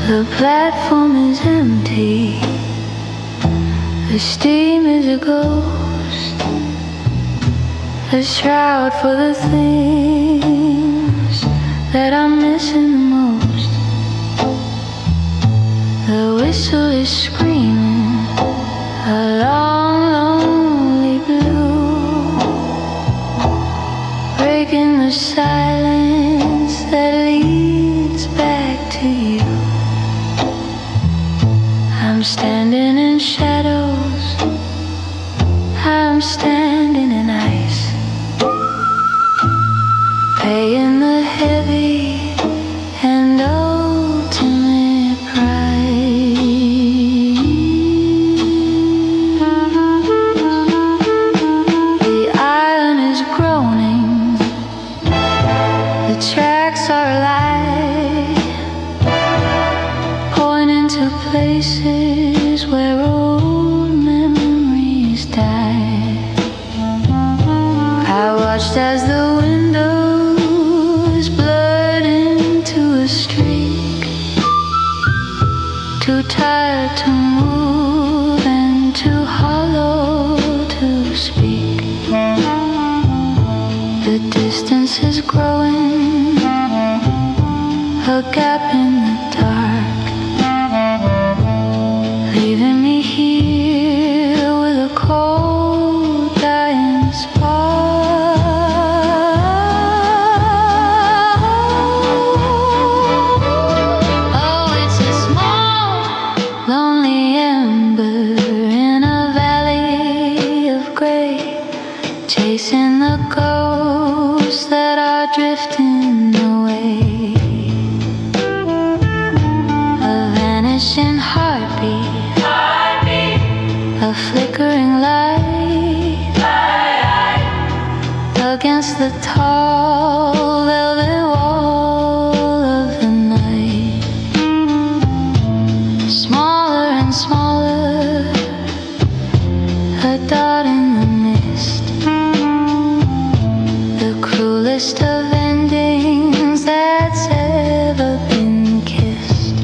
The platform is empty, the steam is a ghost, a shroud for the things that I'm missing the most. The whistle is screaming a long, lonely blue, breaking the silence that leads back to you. I'm standing in shadows, I'm standing in ice, paying the heavy and ultimate price. The iron is groaning, the tracks are alive, pointing to places where old memories die. I watched as the windows blurred into a streak, too tired to move and too hollow to speak. The distance is growing, a gap in the dark, leaving me here with a cold, dying spark. Oh, it's a small, lonely ember in a valley of gray, chasing the ghosts that are drifting away. A vanishing heartbeat, a flickering light against the tall velvet wall of the night. Smaller and smaller, a dot in the mist, the cruelest of endings that's ever been kissed.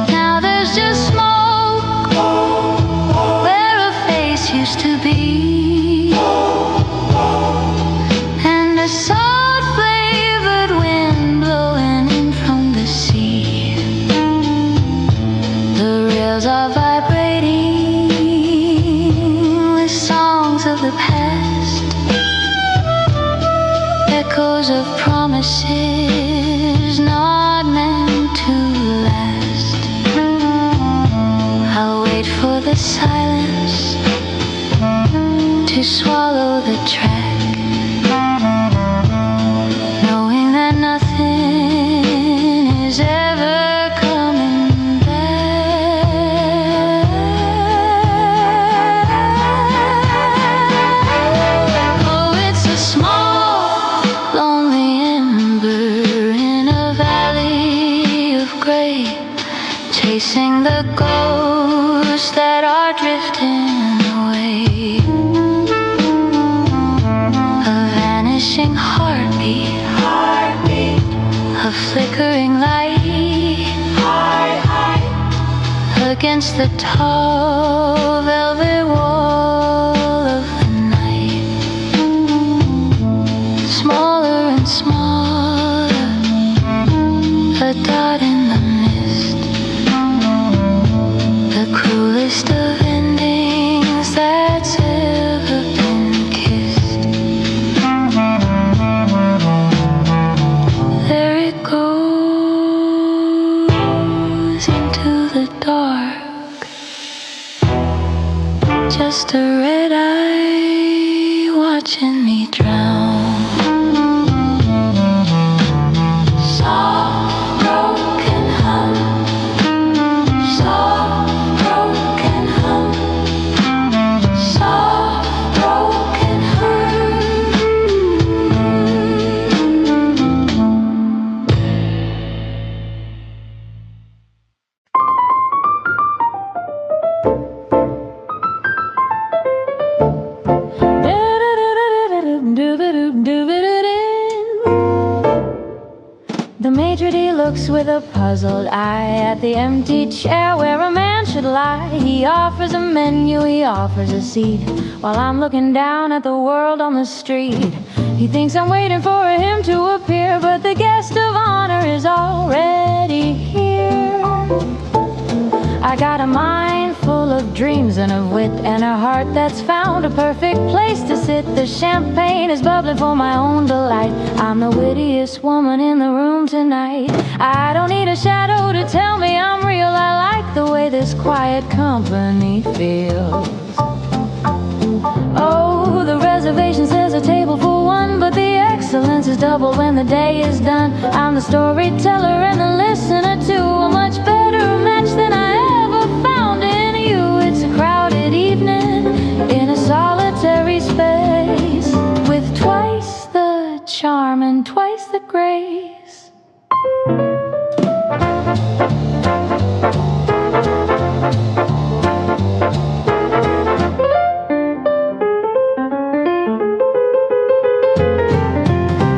Now there's just smoke where a face used to be, and a salt flavored wind blowing in from the sea. The rails are vibrating with songs of the past, echoes of promises not meant to last. I'll wait for the silence to swallow the track, knowing that nothing flickering light against the tall velvet wall of the night. Smaller and smaller, a dot in the mist. The cruelest of endings that's ever been kissed. There it goes into the dark. Just a red eye watching me drown. Soft broken hum, soft broken hum, soft broken hum. The maitre d' looks with a puzzled eye at the empty chair where a man should lie. He offers a menu, he offers a seat, while I'm looking down at the world on the street. He thinks I'm waiting for him to appear, but the guest of honor is already here. I got a mind full of dreams and of wit, and a heart that's found a perfect place to sit. The champagne is bubbling for my own delight. I'm the wittiest woman in the room tonight. I don't need a shadow to tell me I'm real. I like the way this quiet company feels. Oh, the reservation says a table for one, but the excellence is double when the day is done. I'm the storyteller and the listener too, a much better match than I ever found in you. It's a crowded evening in a solitary space, with twice the charm and twice the grace.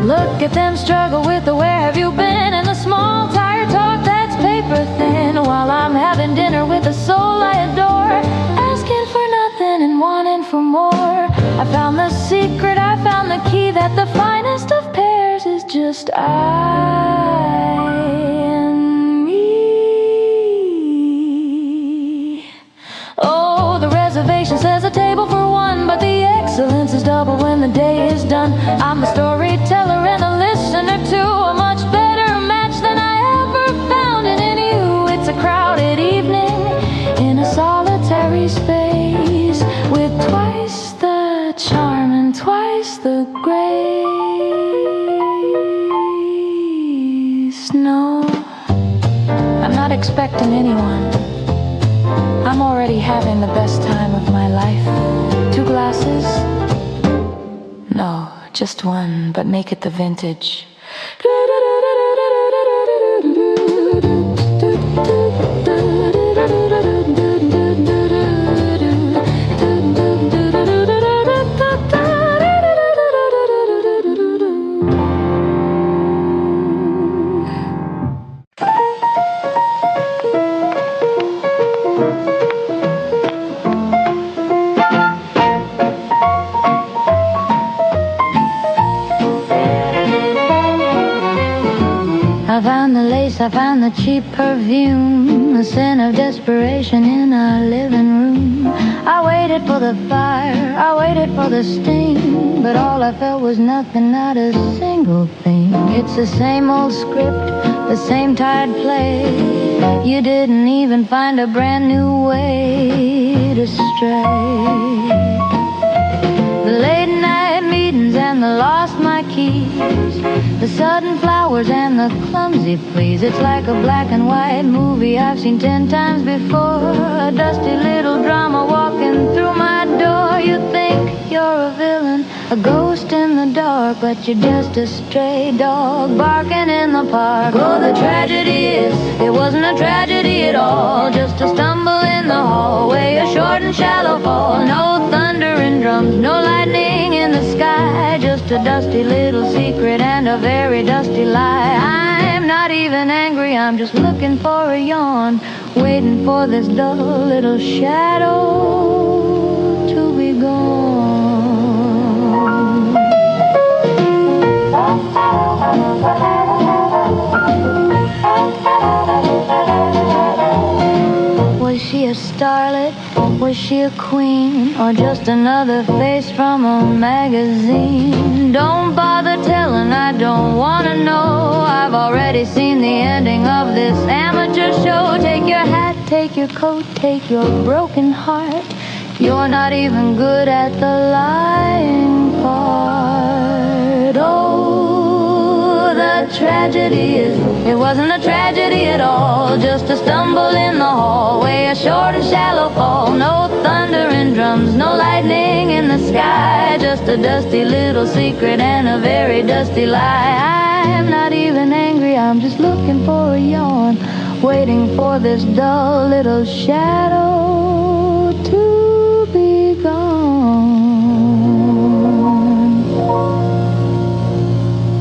Look at them struggle with the where have you been, and the small tired talk that's paper thin, while I'm having dinner with the soul I adore, asking for nothing and wanting for more. I found the secret, I found the key, that the finest of pairs is just I and me. Oh, the reservation says a table for one, but the excellence is double when the day is done. I'm a storyteller and a listener too, a much better match than I ever found in you. It's a crowded evening in a solitary space, with twice the charm and twice the grace. No, I'm not expecting anyone. I'm already having the best time of my life. 2 glasses? No, just one, but make it the vintage. I found the lace, I found the cheap perfume, the scent of desperation in our living room. I waited for the fire, I waited for the sting, but all I felt was nothing, not a single thing. It's the same old script, the same tired play. You didn't even find a brand new way to stray. The late night meetings and the lost my keys, the sudden flowers and the clumsy pleas. It's like a black and white movie I've seen 10 times before, a dusty little drama walking through my door. You think you're a villain, a ghost in the dark, but you're just a stray dog barking in the park. Oh, the tragedy is, it wasn't a tragedy at all, just a stumble in the hallway, a short and shallow fall. No thunder and drums, no lightning in the sky, just a dusty little secret and a very dusty lie. I'm not not even angry, I'm just looking for a yawn, waiting for this dull little shadow to be gone. Was she a starlet? Was she a queen? Or just another face from a magazine? Don't bother telling, I don't wanna know. I've already seen the ending of this amateur show. Take your hat, take your coat, take your broken heart. You're not even good at the lying part. Oh, the tragedy is, it wasn't a tragedy at all. Just a stumble in the hallway, a short and shallow fall. No thunder and drums, no lightning in the sky. Just a dusty little secret and a very dusty lie. I'm not even angry, I'm just looking for a yawn, waiting for this dull little shadow to be gone.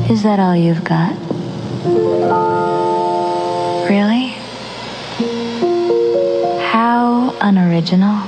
Is that all you've got? Really? How unoriginal.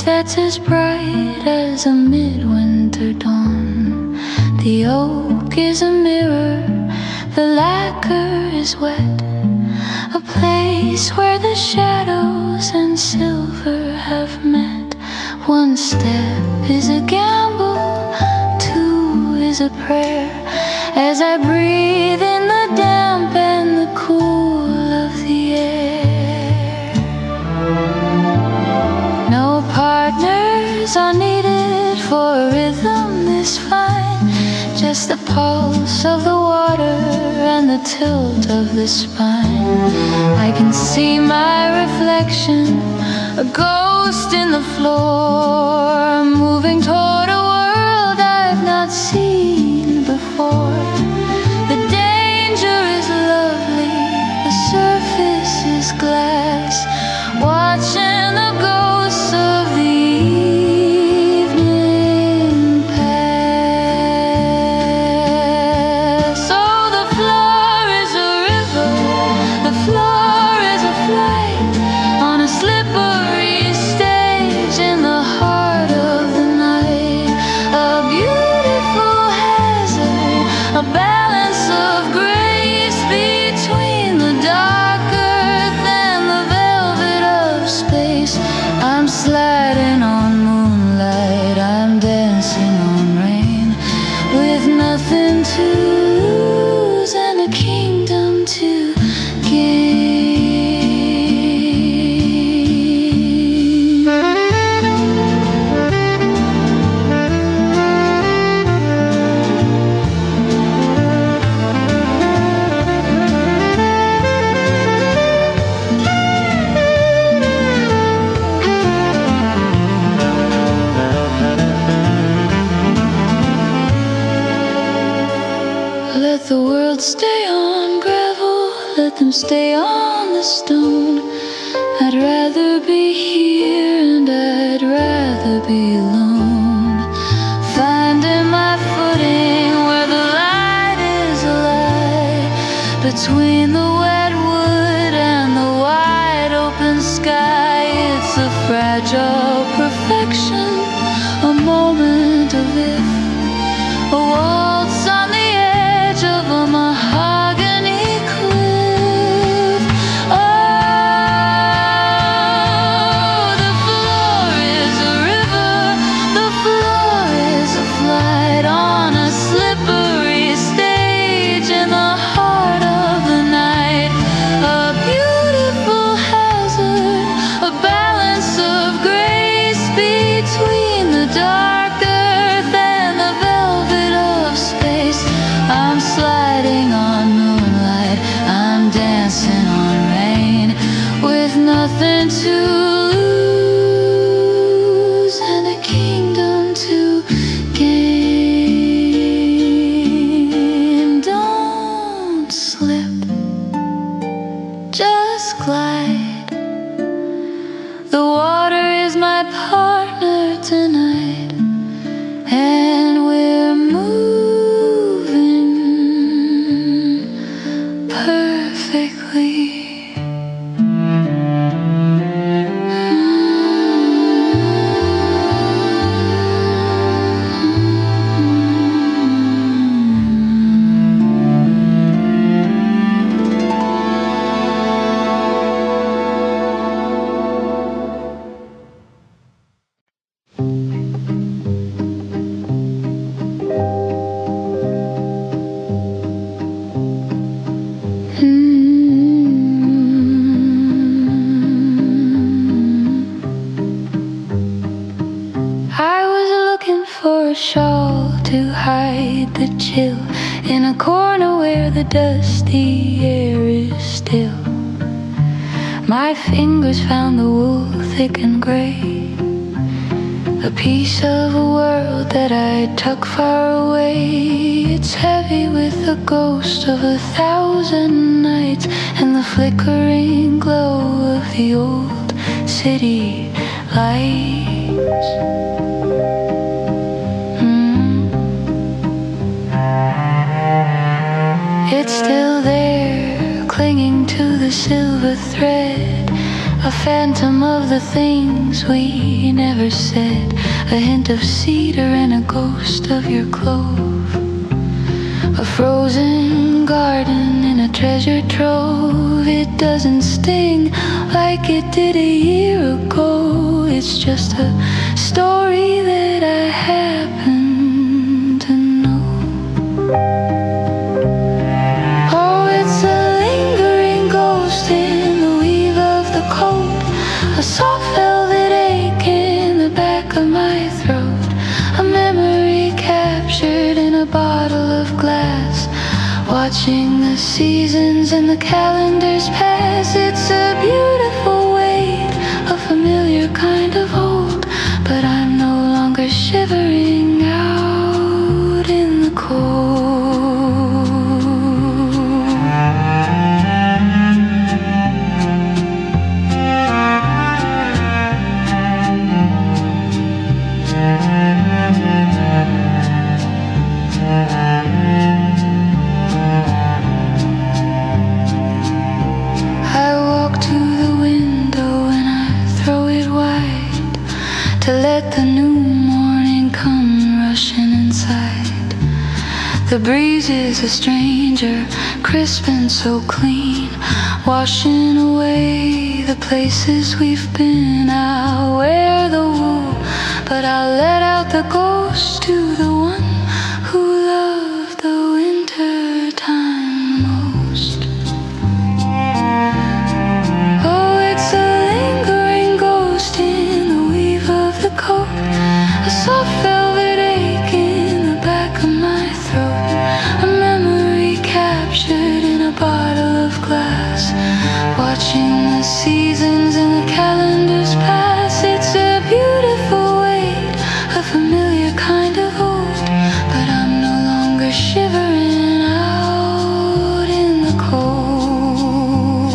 That's as bright as a midwinter dawn. The oak is a mirror, the lacquer is wet, a place where the shadows and silver have met. One step is a gamble, two is a prayer, as I breathe in the damp and the cool of the air. No partners are needed for a rhythm this fine, just the pulse of the water and the tilt of the spine. I can see my reflection, a ghost in the floor, moving toward a world I've not seen before. The danger is lovely, the surface is glass, watching the ghosts of the evening pass. Oh, the floor is a river, the floor is a flight, on a slippery stage in the heart of the night. A beautiful hazard, a balance of grace between the dark earth and the velvet of space. I'm sliding on moonlight, I'm dancing on rain, with nothing to lose and a kingdom to gain. Let the world stay on gravel, let them stay on the stone. I'd rather be here and I'd rather be alone, finding my footing where the light is alive, between the wet wood and the wide open sky. It's a fragile perfection, a moment of if, a waltz on the edge of a mahogany cliff. to lose and a kingdom to gain. Don't slip, just glide. The water is my partner tonight, and we're moving perfectly. I was looking for a shawl to hide the chill in a corner where the dusty air is still. My fingers found the wool thick and gray, a piece of a world that I tuck far away. It's heavy with the ghost of 1,000 nights and the flickering glow of the old city lights. It's still there, clinging to the silver thread, a phantom of the things we never said, a hint of cedar and a ghost of your clove, a frozen garden in a treasure trove. It doesn't sting like it did a year ago. It's just a story that I happen to know. Oh, it's a lingering ghost in the weave of the coat, a soft velvet ache in the back of my throat, a memory captured in a bottle of glass, watching the seasons and the calendars pass. It's a beautiful weight, a familiar kind of hold, but I'm no longer shivering out in the cold. I walk to the window and I throw it wide to let the new morning come rushing inside. The breeze is a stranger, crisp and so clean, washing away the places we've been. I'll wear the wool, but I'll let out the ghost to the one who loved the winter time most. Oh, it's a lingering ghost in the weave of the coat, a soft velvet ache in the back of my throat, a memory captured in a bottle of glass, watching the seasons and the calendars pass. It's a beautiful weight, a familiar kind of old, but I'm no longer shivering out in the cold.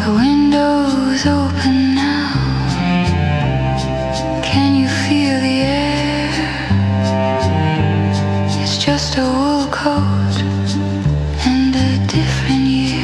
The window's open now. Can you feel the air? It's just a wool coat and a different year.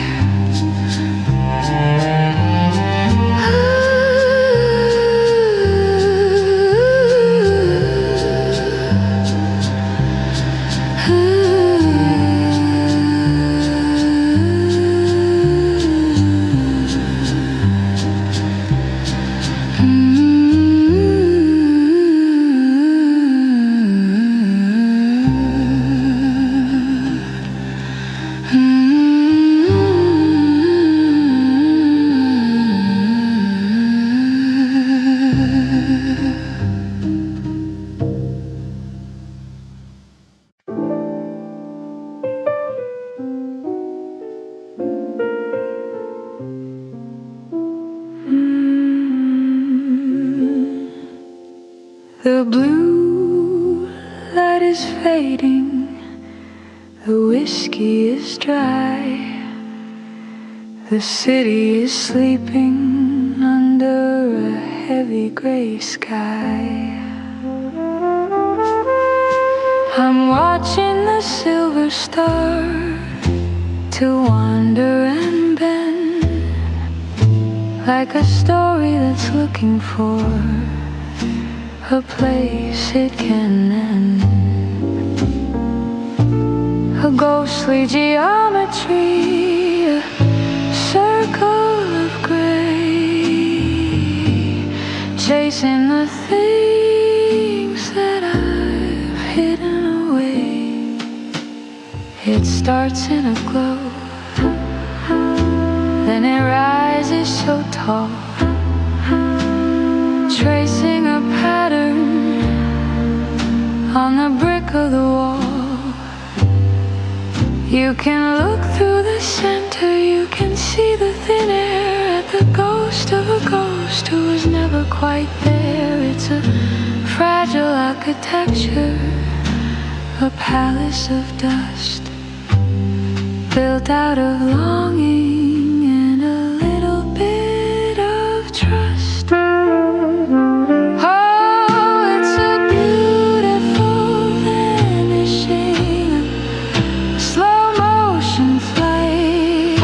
The whiskey is dry. The city is sleeping under a heavy gray sky. I'm watching the silver star to wander and bend, like a story that's looking for a place it can end. A ghostly geometry, a circle of gray, chasing the things that I've hidden away. It starts in a glow, then it rises so tall, tracing a pattern on the brick of the wall. You can look through the center, you can see the thin air at the ghost of a ghost who was never quite there. It's a fragile architecture, a palace of dust, built out of longing and a little bit of trust. Oh, it's a beautiful vanishing, slow motion flight,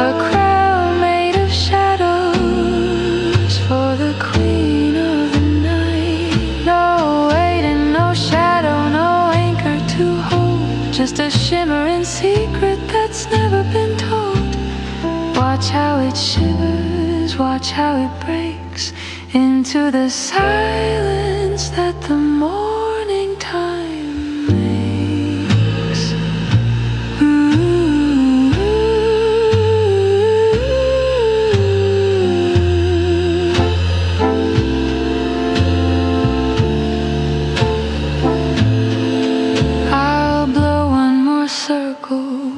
a crown made of shadows for the queen of the night. No waiting, no shadow, no anchor to hold, just a shimmering secret that's never been told. Watch how it shivers, watch how it breaks into the silence that the morning time makes. Ooh. I'll blow one more circle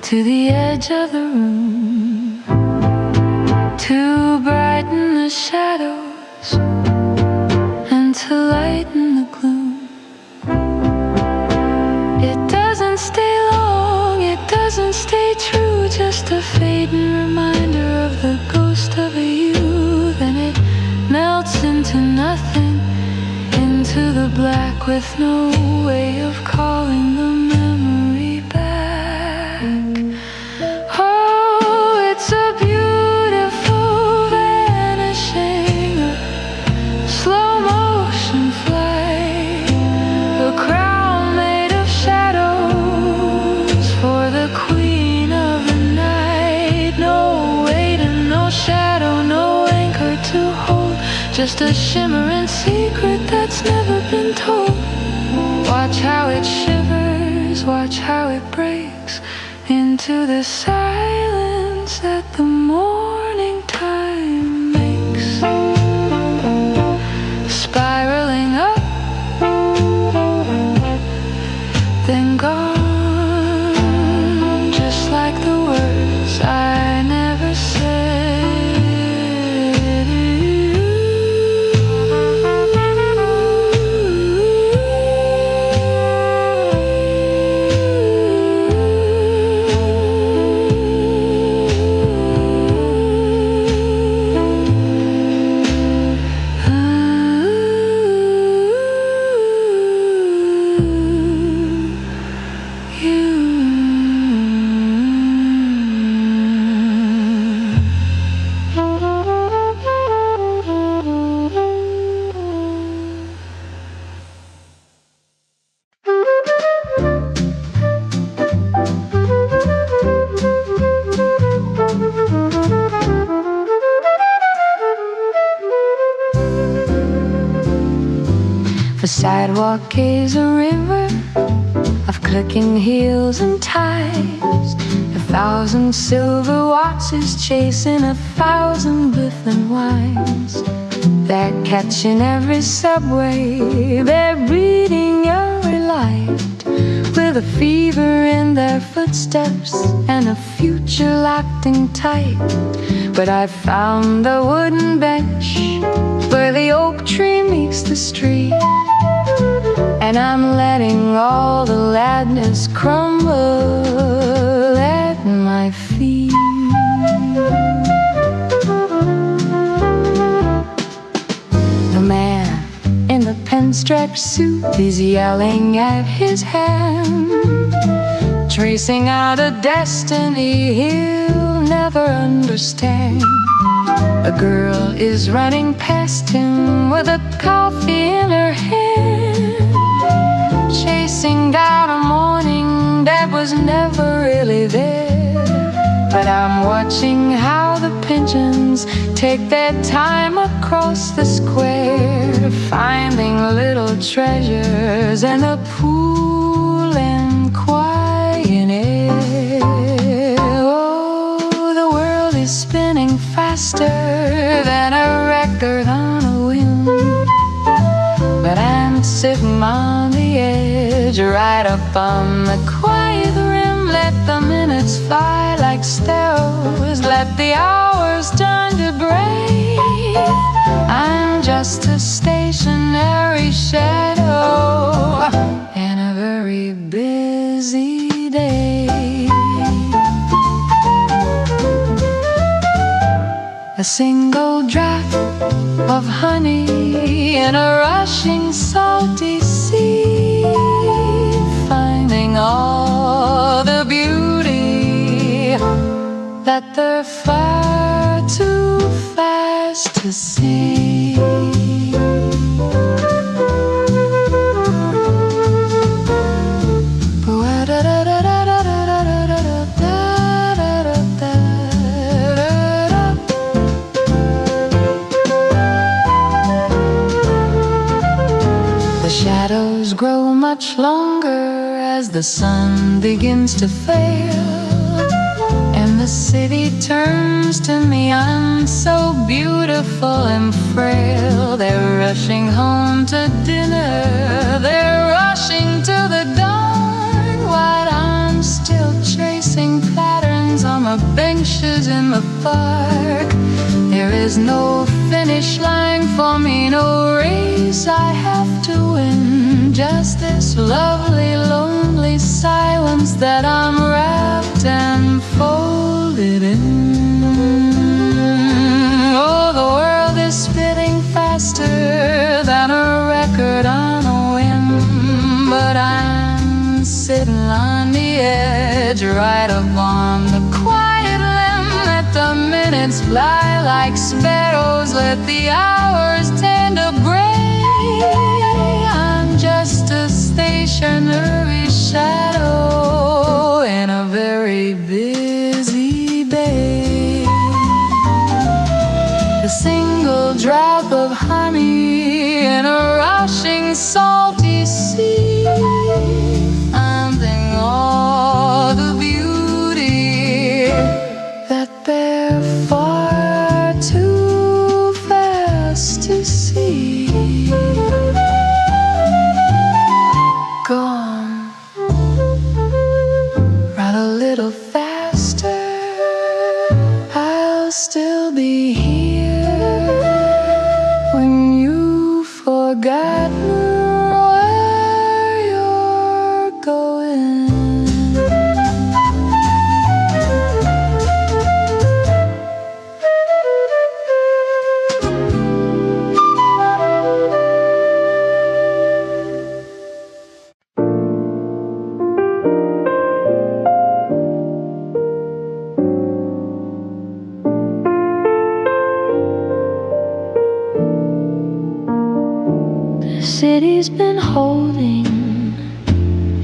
to the edge of the room, to brighten the shadows and to lighten the gloom. It doesn't stay long, it doesn't stay true, just a fading reminder of the ghost of a you. Then it melts into nothing, into the black with no way of calling the memory back. Oh, it's a beautiful vanishing, a slow motion flight, a crown made of shadows for the queen of the night. No waiting, no shadow, no anchor to hold, just a shimmering secret that's never been told. Watch how it shivers, watch how it breaks into the silence that the morning time makes. Spiraling up, then gone, just like the words I never said. The sidewalk is a river of clicking heels and ties. 1,000 silver watches chasing 1,000 Biffin wines. They're catching every subway, they're breeding every light, with a fever in their footsteps and a future locked in tight. But I found a wooden bench where the oak tree meets the street, and I'm letting all the ladness crumble at my feet. The man in the pinstripe suit is yelling at his hand, tracing out a destiny he'll never understand. A girl is running past him with a coffee in her hand, chasing down a morning that was never really there. But I'm watching how the pigeons take their time across the square, finding little treasures in the pool and quiet air. Oh, the world is spinning faster than a record on a whim, but I'm sitting on the edge, right up on the quiet rim. Let the minutes fly like sparrows, let the hours turn to breathe. I'm just a stationary shadow in a very busy day. A single drop of honey in a rushing salty sea, finding all the beauty that they're far too fast to see. Shadows grow much longer as the sun begins to fail, and the city turns to me. I'm so beautiful and frail. They're rushing home to dinner, they're rushing to the dawn, while I'm still tracing patterns on the benches in the park. There is no finish line for me, no race I have to win, just this lovely, lonely silence that I'm wrapped and folded in. Oh, the world is spinning faster than a record on a whim, but I'm sitting on the edge, right up on the quiet limb. Let the minutes fly like sparrows, let the hours tend to break. I'm just a stationary shadow in a very busy bay. A single drop of honey in a rushing salty sea, finding all the beauty that they're far too fast to see. Go on, run a little faster, I'll still be here when you've forgotten where you're going. The city's been holding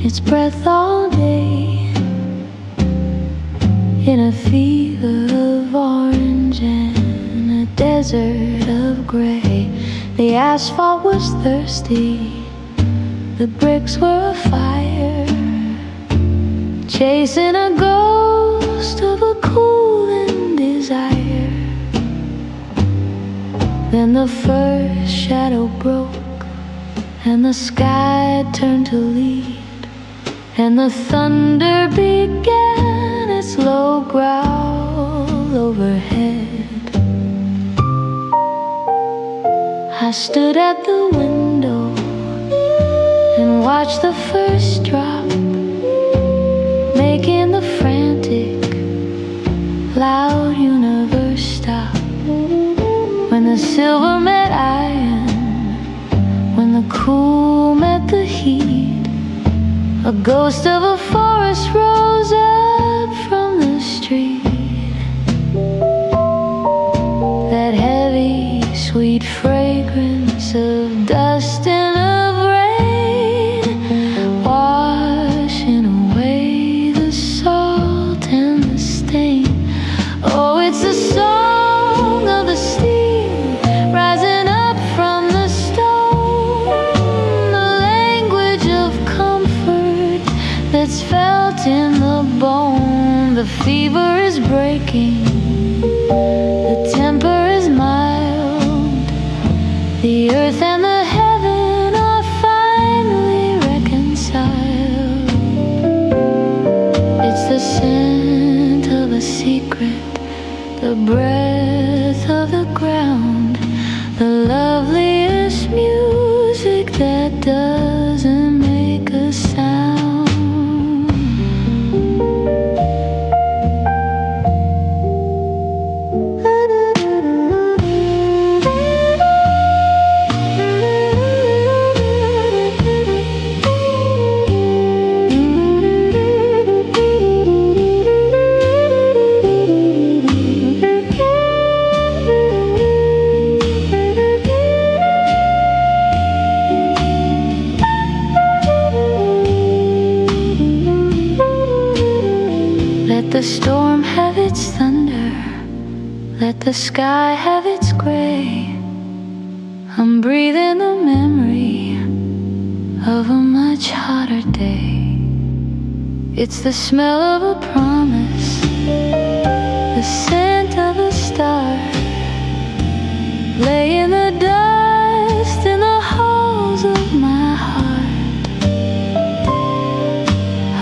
its breath all day in a fever of orange and a desert of gray. The asphalt was thirsty, the bricks were afire, chasing a ghost of a cooling desire. Then the first shadow broke, and the sky turned to lead, and the thunder began its low growl overhead. I stood at the window and and watch the first drop, making the frantic, loud universe stop. When the silver met iron, when the cool met the heat, a ghost of a forest rose up from the street. That heavy, sweet fragrance of dust and of rain, washing away the salt and the stain. Oh, it's the song of the steam rising up from the stone, the language of comfort that's felt in the bone. The fever is breaking, the temper is mild, the earth and the heaven are finally reconciled. It's the scent of a secret, the breath of the ground, the loveliest music that doesn't make a sound. Let the storm have its thunder, let the sky have its gray. I'm breathing the memory of a much hotter day. It's the smell of a promise, the scent of a star, lay in the dust in the halls of my heart.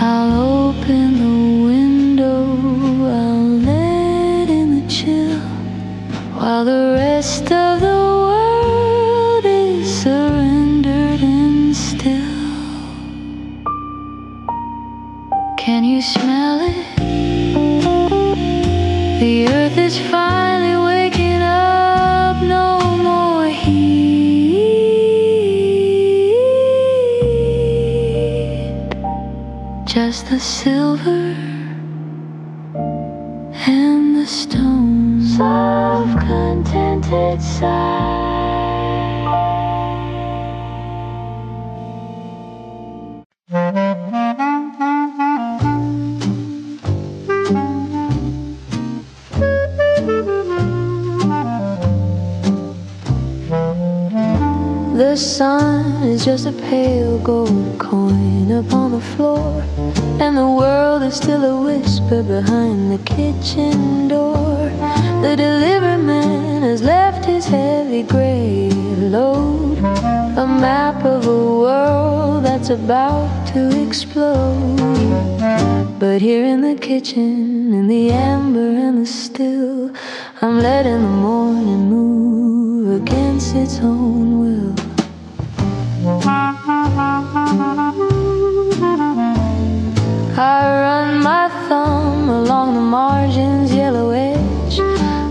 I'll open the window, I'll let in the chill, while the rest of the world is surrendered and still. Can you smell it? The earth is finally waking up, no more heat, just the silver and the stones of contented sight. The sun is just a pale gold coin upon the floor, and the world is still a whisper behind the kitchen door. The delivery man has left his heavy gray load, a map of a world that's about to explode. But here in the kitchen, in the amber and the still, I'm letting the morning move against its own will. I run my thumb along the margin's yellow edge,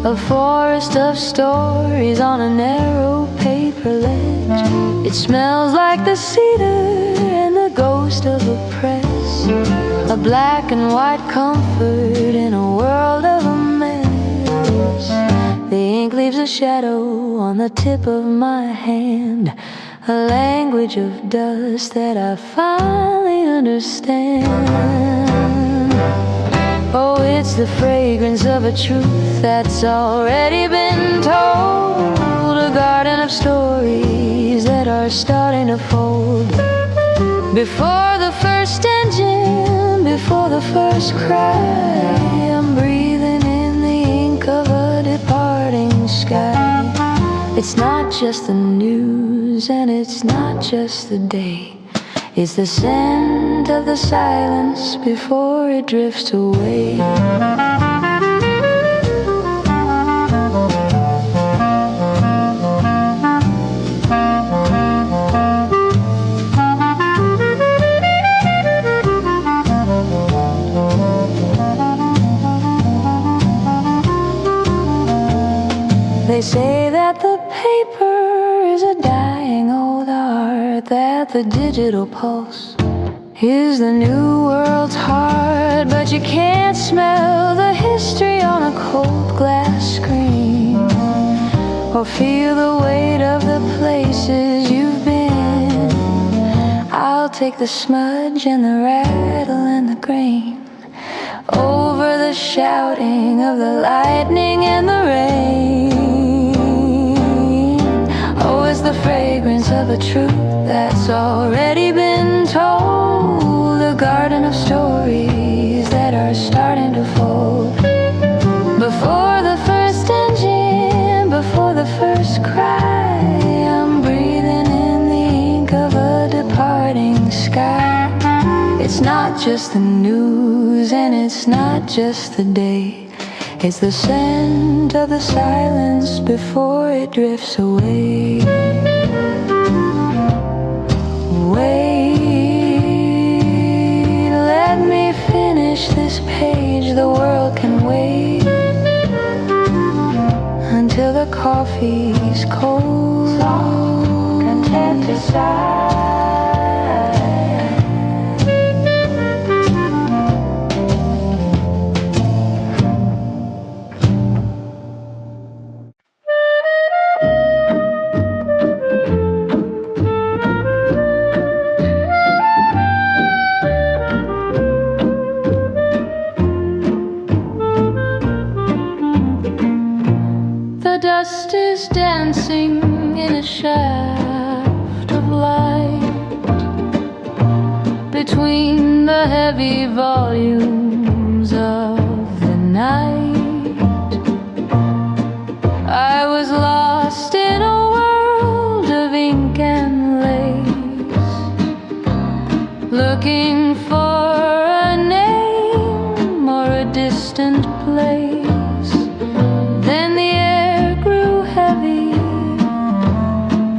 a forest of stories on a narrow paper ledge. It smells like the cedar and the ghost of a press, a black and white comfort in a world of a mess. The ink leaves a shadow on the tip of my hand, a language of dust that I finally understand. Oh, it's the fragrance of a truth that's already been told, a garden of stories that are starting to fold. Before the first engine, before the first cry, I'm breathing in the ink of a departing sky. It's not just the news and it's not just the day, it's the scent of the silence before it drifts away. They say that the paper is a dying old art, that the digital pulse is the new world's heart, but you can't smell the history on a cold glass screen, or feel the weight of the places you've been. I'll take the smudge and the rattle and the grain over the shouting of the lightning and the rain. Oh, it's the fragrance of a truth that's already been told, a garden of stories that are starting to fold. Before the first engine, before the first cry, I'm breathing in the ink of a departing sky. It's not just the news and it's not just the day, it's the scent of the silence before it drifts away. Wait, let me finish this page, the world can wait until the coffee's cold. Soft, contented sigh. Dust is dancing in a shaft of light between the heavy volumes of the night. I was lost in a world of ink and lace, looking for a name or a distant place. Then the air grew heavy,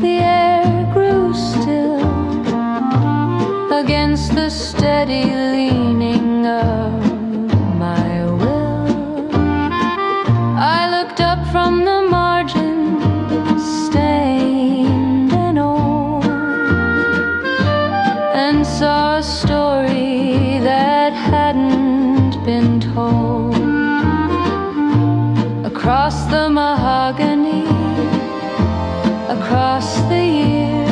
the air grew still, against the steady leaning of my will. I looked up from the margin, stained and old, and saw a story that hadn't been told. Across the mahogany, across the years,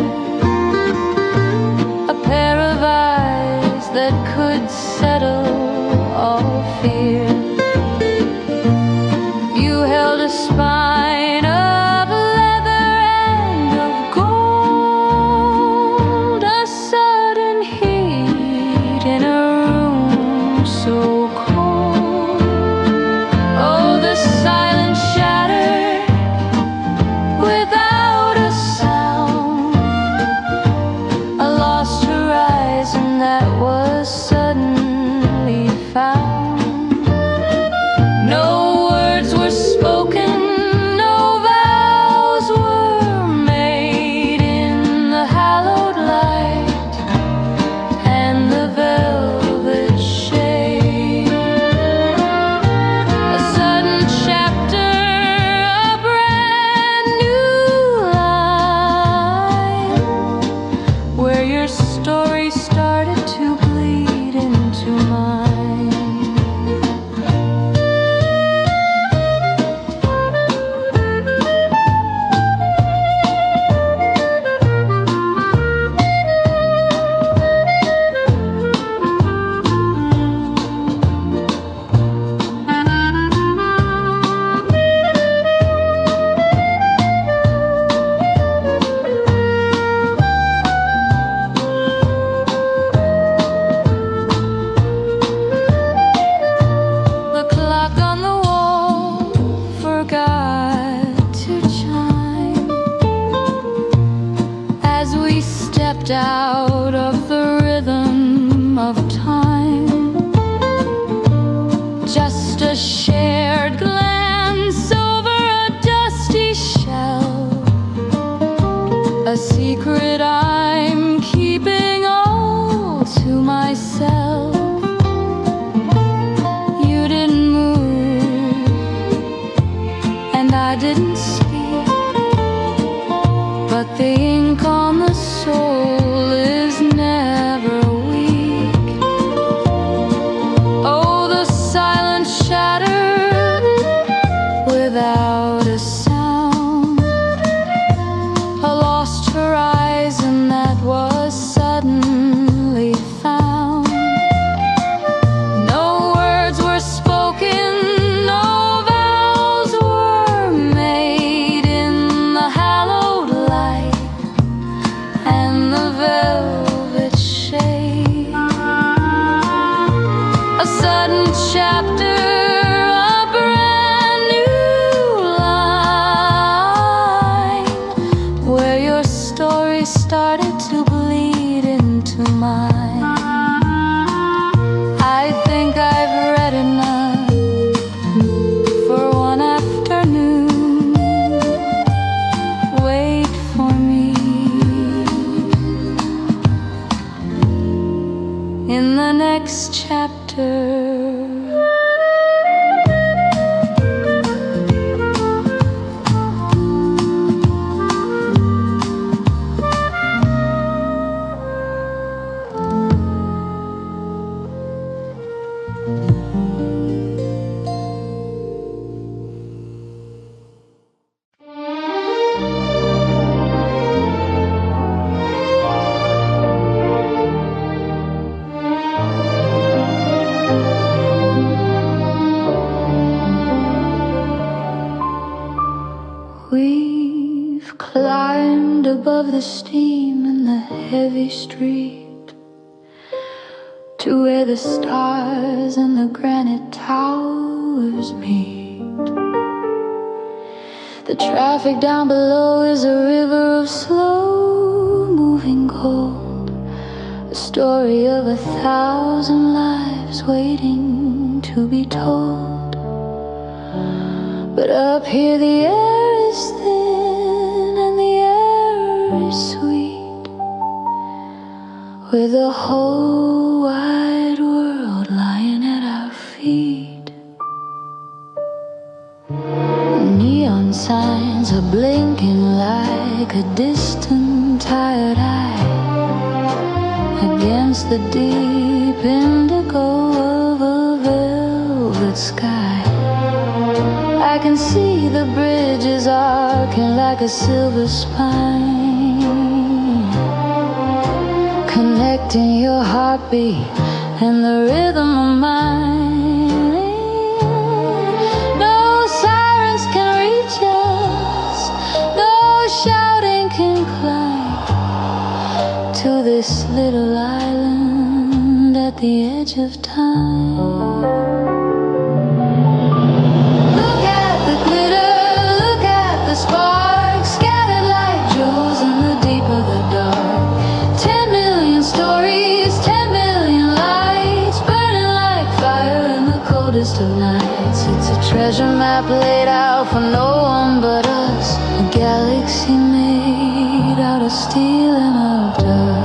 a pair of eyes that could settle all fear. You held a spine of leather and of gold, a sudden heat in a room so cold. Oh, the silence shattered without a sound, a lost horizon that was suddenly found. a sudden chapter, a brand new line, where your story started to bleed into mine. I think I've read enough for one afternoon. Wait for me in the next chapter. We've climbed above the steam in the heavy street to where the stars and the granite towers meet. The traffic down below is a river of slow-moving gold, a story of 1,000 lives waiting to be told. But up here the air is thin and the air is sweet, with the whole wide world lying at our feet. Neon signs are blinking like a distant tired eye against the deep indigo of a velvet sky. I can see the bridges arcing like a silver spine, connecting your heartbeat and the rhythm of mine. No sirens can reach us, no shouting can climb to this little island at the edge of time. Sparks scattered like jewels in the deep of the dark. 10 million stories, 10 million lights, burning like fire in the coldest of nights. It's a treasure map laid out for no one but us, a galaxy made out of steel and of dust.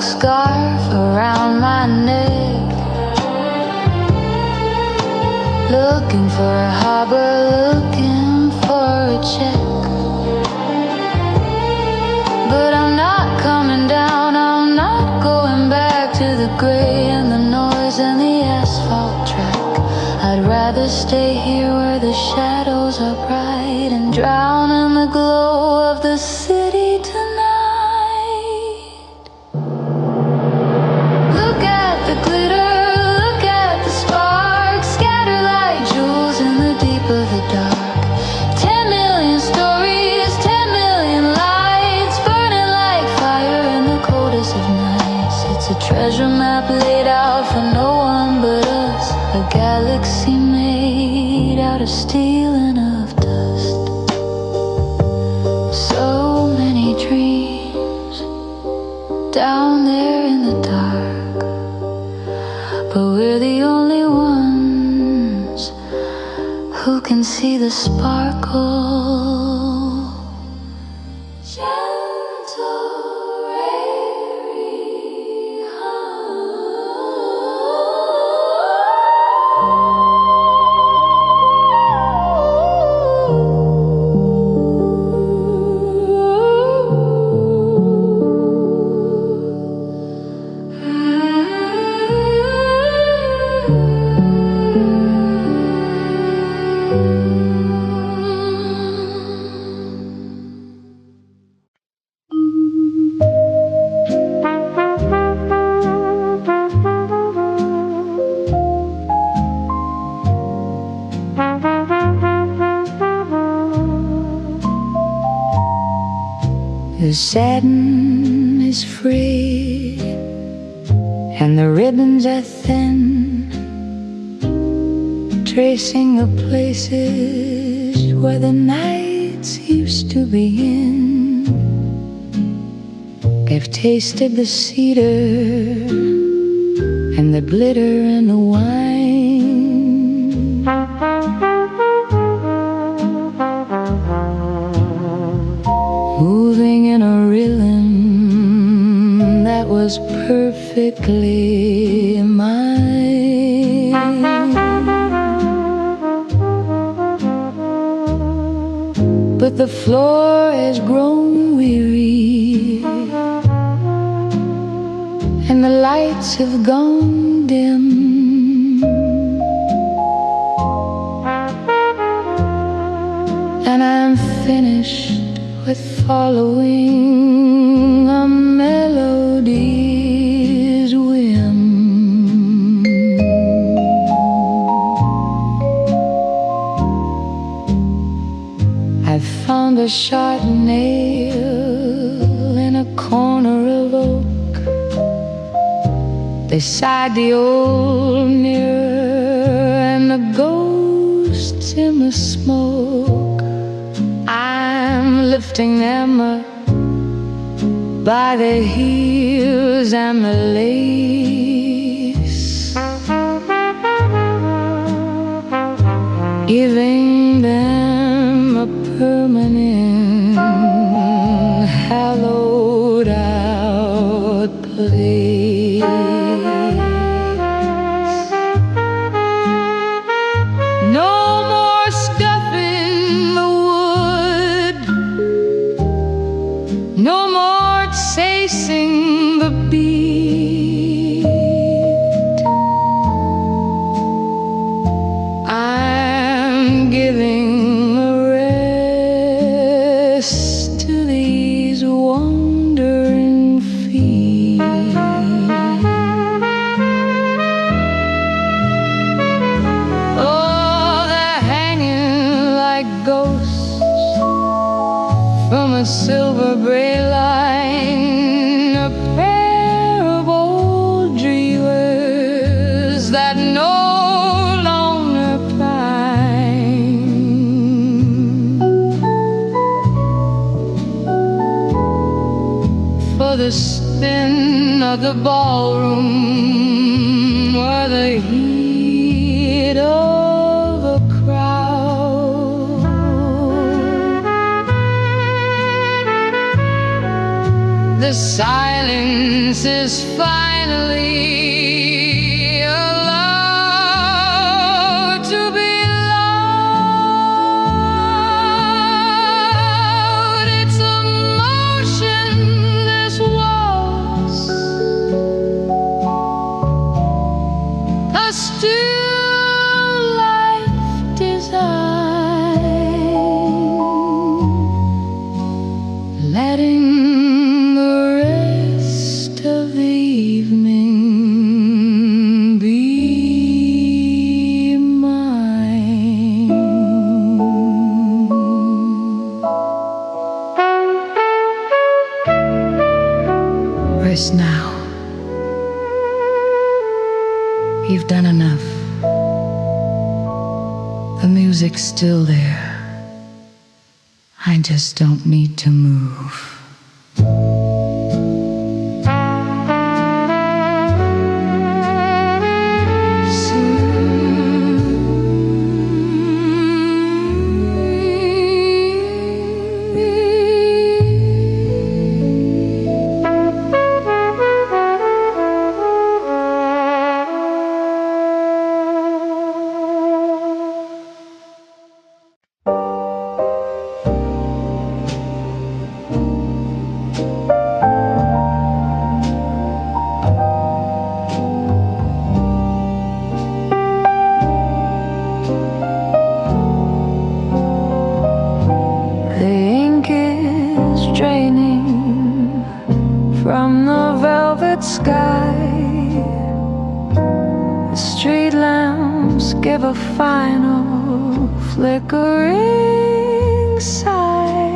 Scarf around my neck, looking for a harbor, looking for a check. But I'm not coming down, I'm not going back to the gray and the noise and the asphalt track. I'd rather stay here where the shadows are bright and drown in the glow of the city tonight. Treasure map laid out for no one but us, a galaxy made out of steel and of dust. So many dreams down there in the dark, but we're the only ones who can see the sparkle. satin is free and the ribbons are thin, tracing the places where the nights used to begin. They've tasted the cedar and the glitter and the wine. Moving in a rhythm that was perfectly mine. But the floor has grown weary and the lights have gone dim. And I'm finished with following a melody's whim. I've found a sharp nail in a corner of oak beside the old mirror and the ghosts in the smoke. I'm lifting them up by the heels and the lace, giving them a permanent hallowed out place. No more scuffing the wood, no more chasing the beat. I'm giving a rest to these wandering feet. Oh, they're hanging like ghosts from a silver braid line, a pair of old dreamers that no longer pine. For the spin of the ballroom or the heat of a crowd, the silence is finally allowed to be loud. It's a motionless waltz, a still life design, letting the rest of the evening be mine. Rest now. You've done enough. The music's still there. I just don't need to move. Give a final flickering sigh.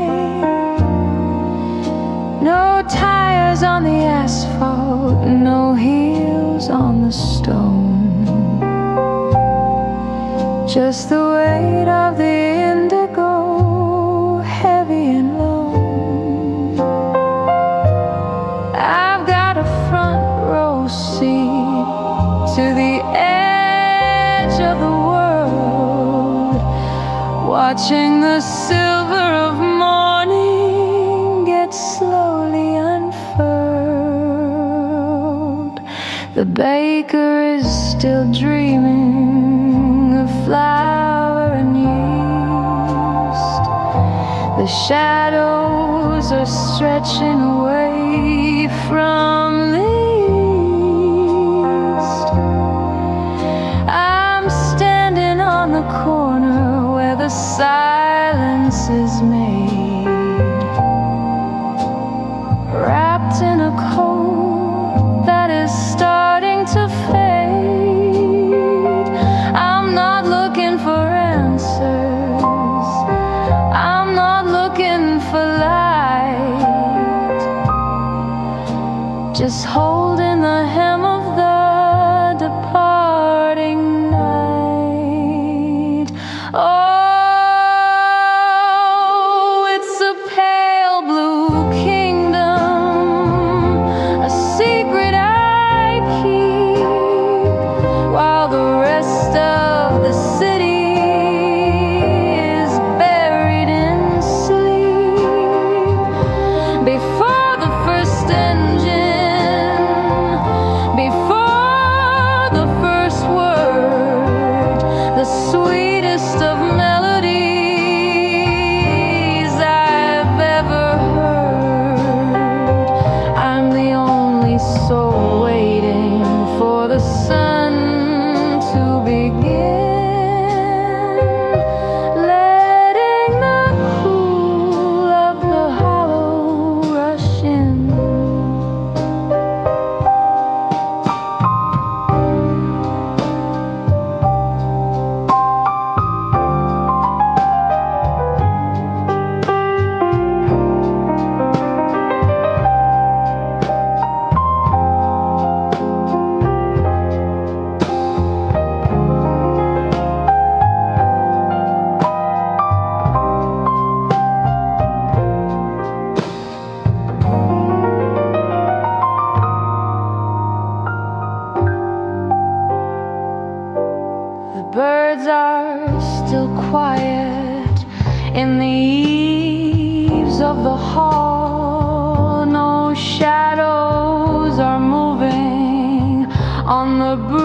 No tires on the asphalt, no heels on the stone. Just the weight of the indigo, heavy and low. I've got a front row seat to the edge of the world, watching the silver of morning get slowly unfurled. The baker is still dreaming of flour and yeast. The shadows are stretching away from the east. I'm standing on the corner where the silence is made, wrapped in a coat that is starting to fade. I'm not looking for answers, I'm not looking for light, just holding the hem of the departing night. Oh, it's a pale blue kingdom, a secret I keep, while the rest of the city is buried in sleep. Before the first engine, before the first word, the sweetest of melodies I've ever heard. I'm the only soul waiting for the sun to begin, letting the cool of the hollow rush in. The birds are still quiet in the eaves of the hall. No shadows are moving on the breeze.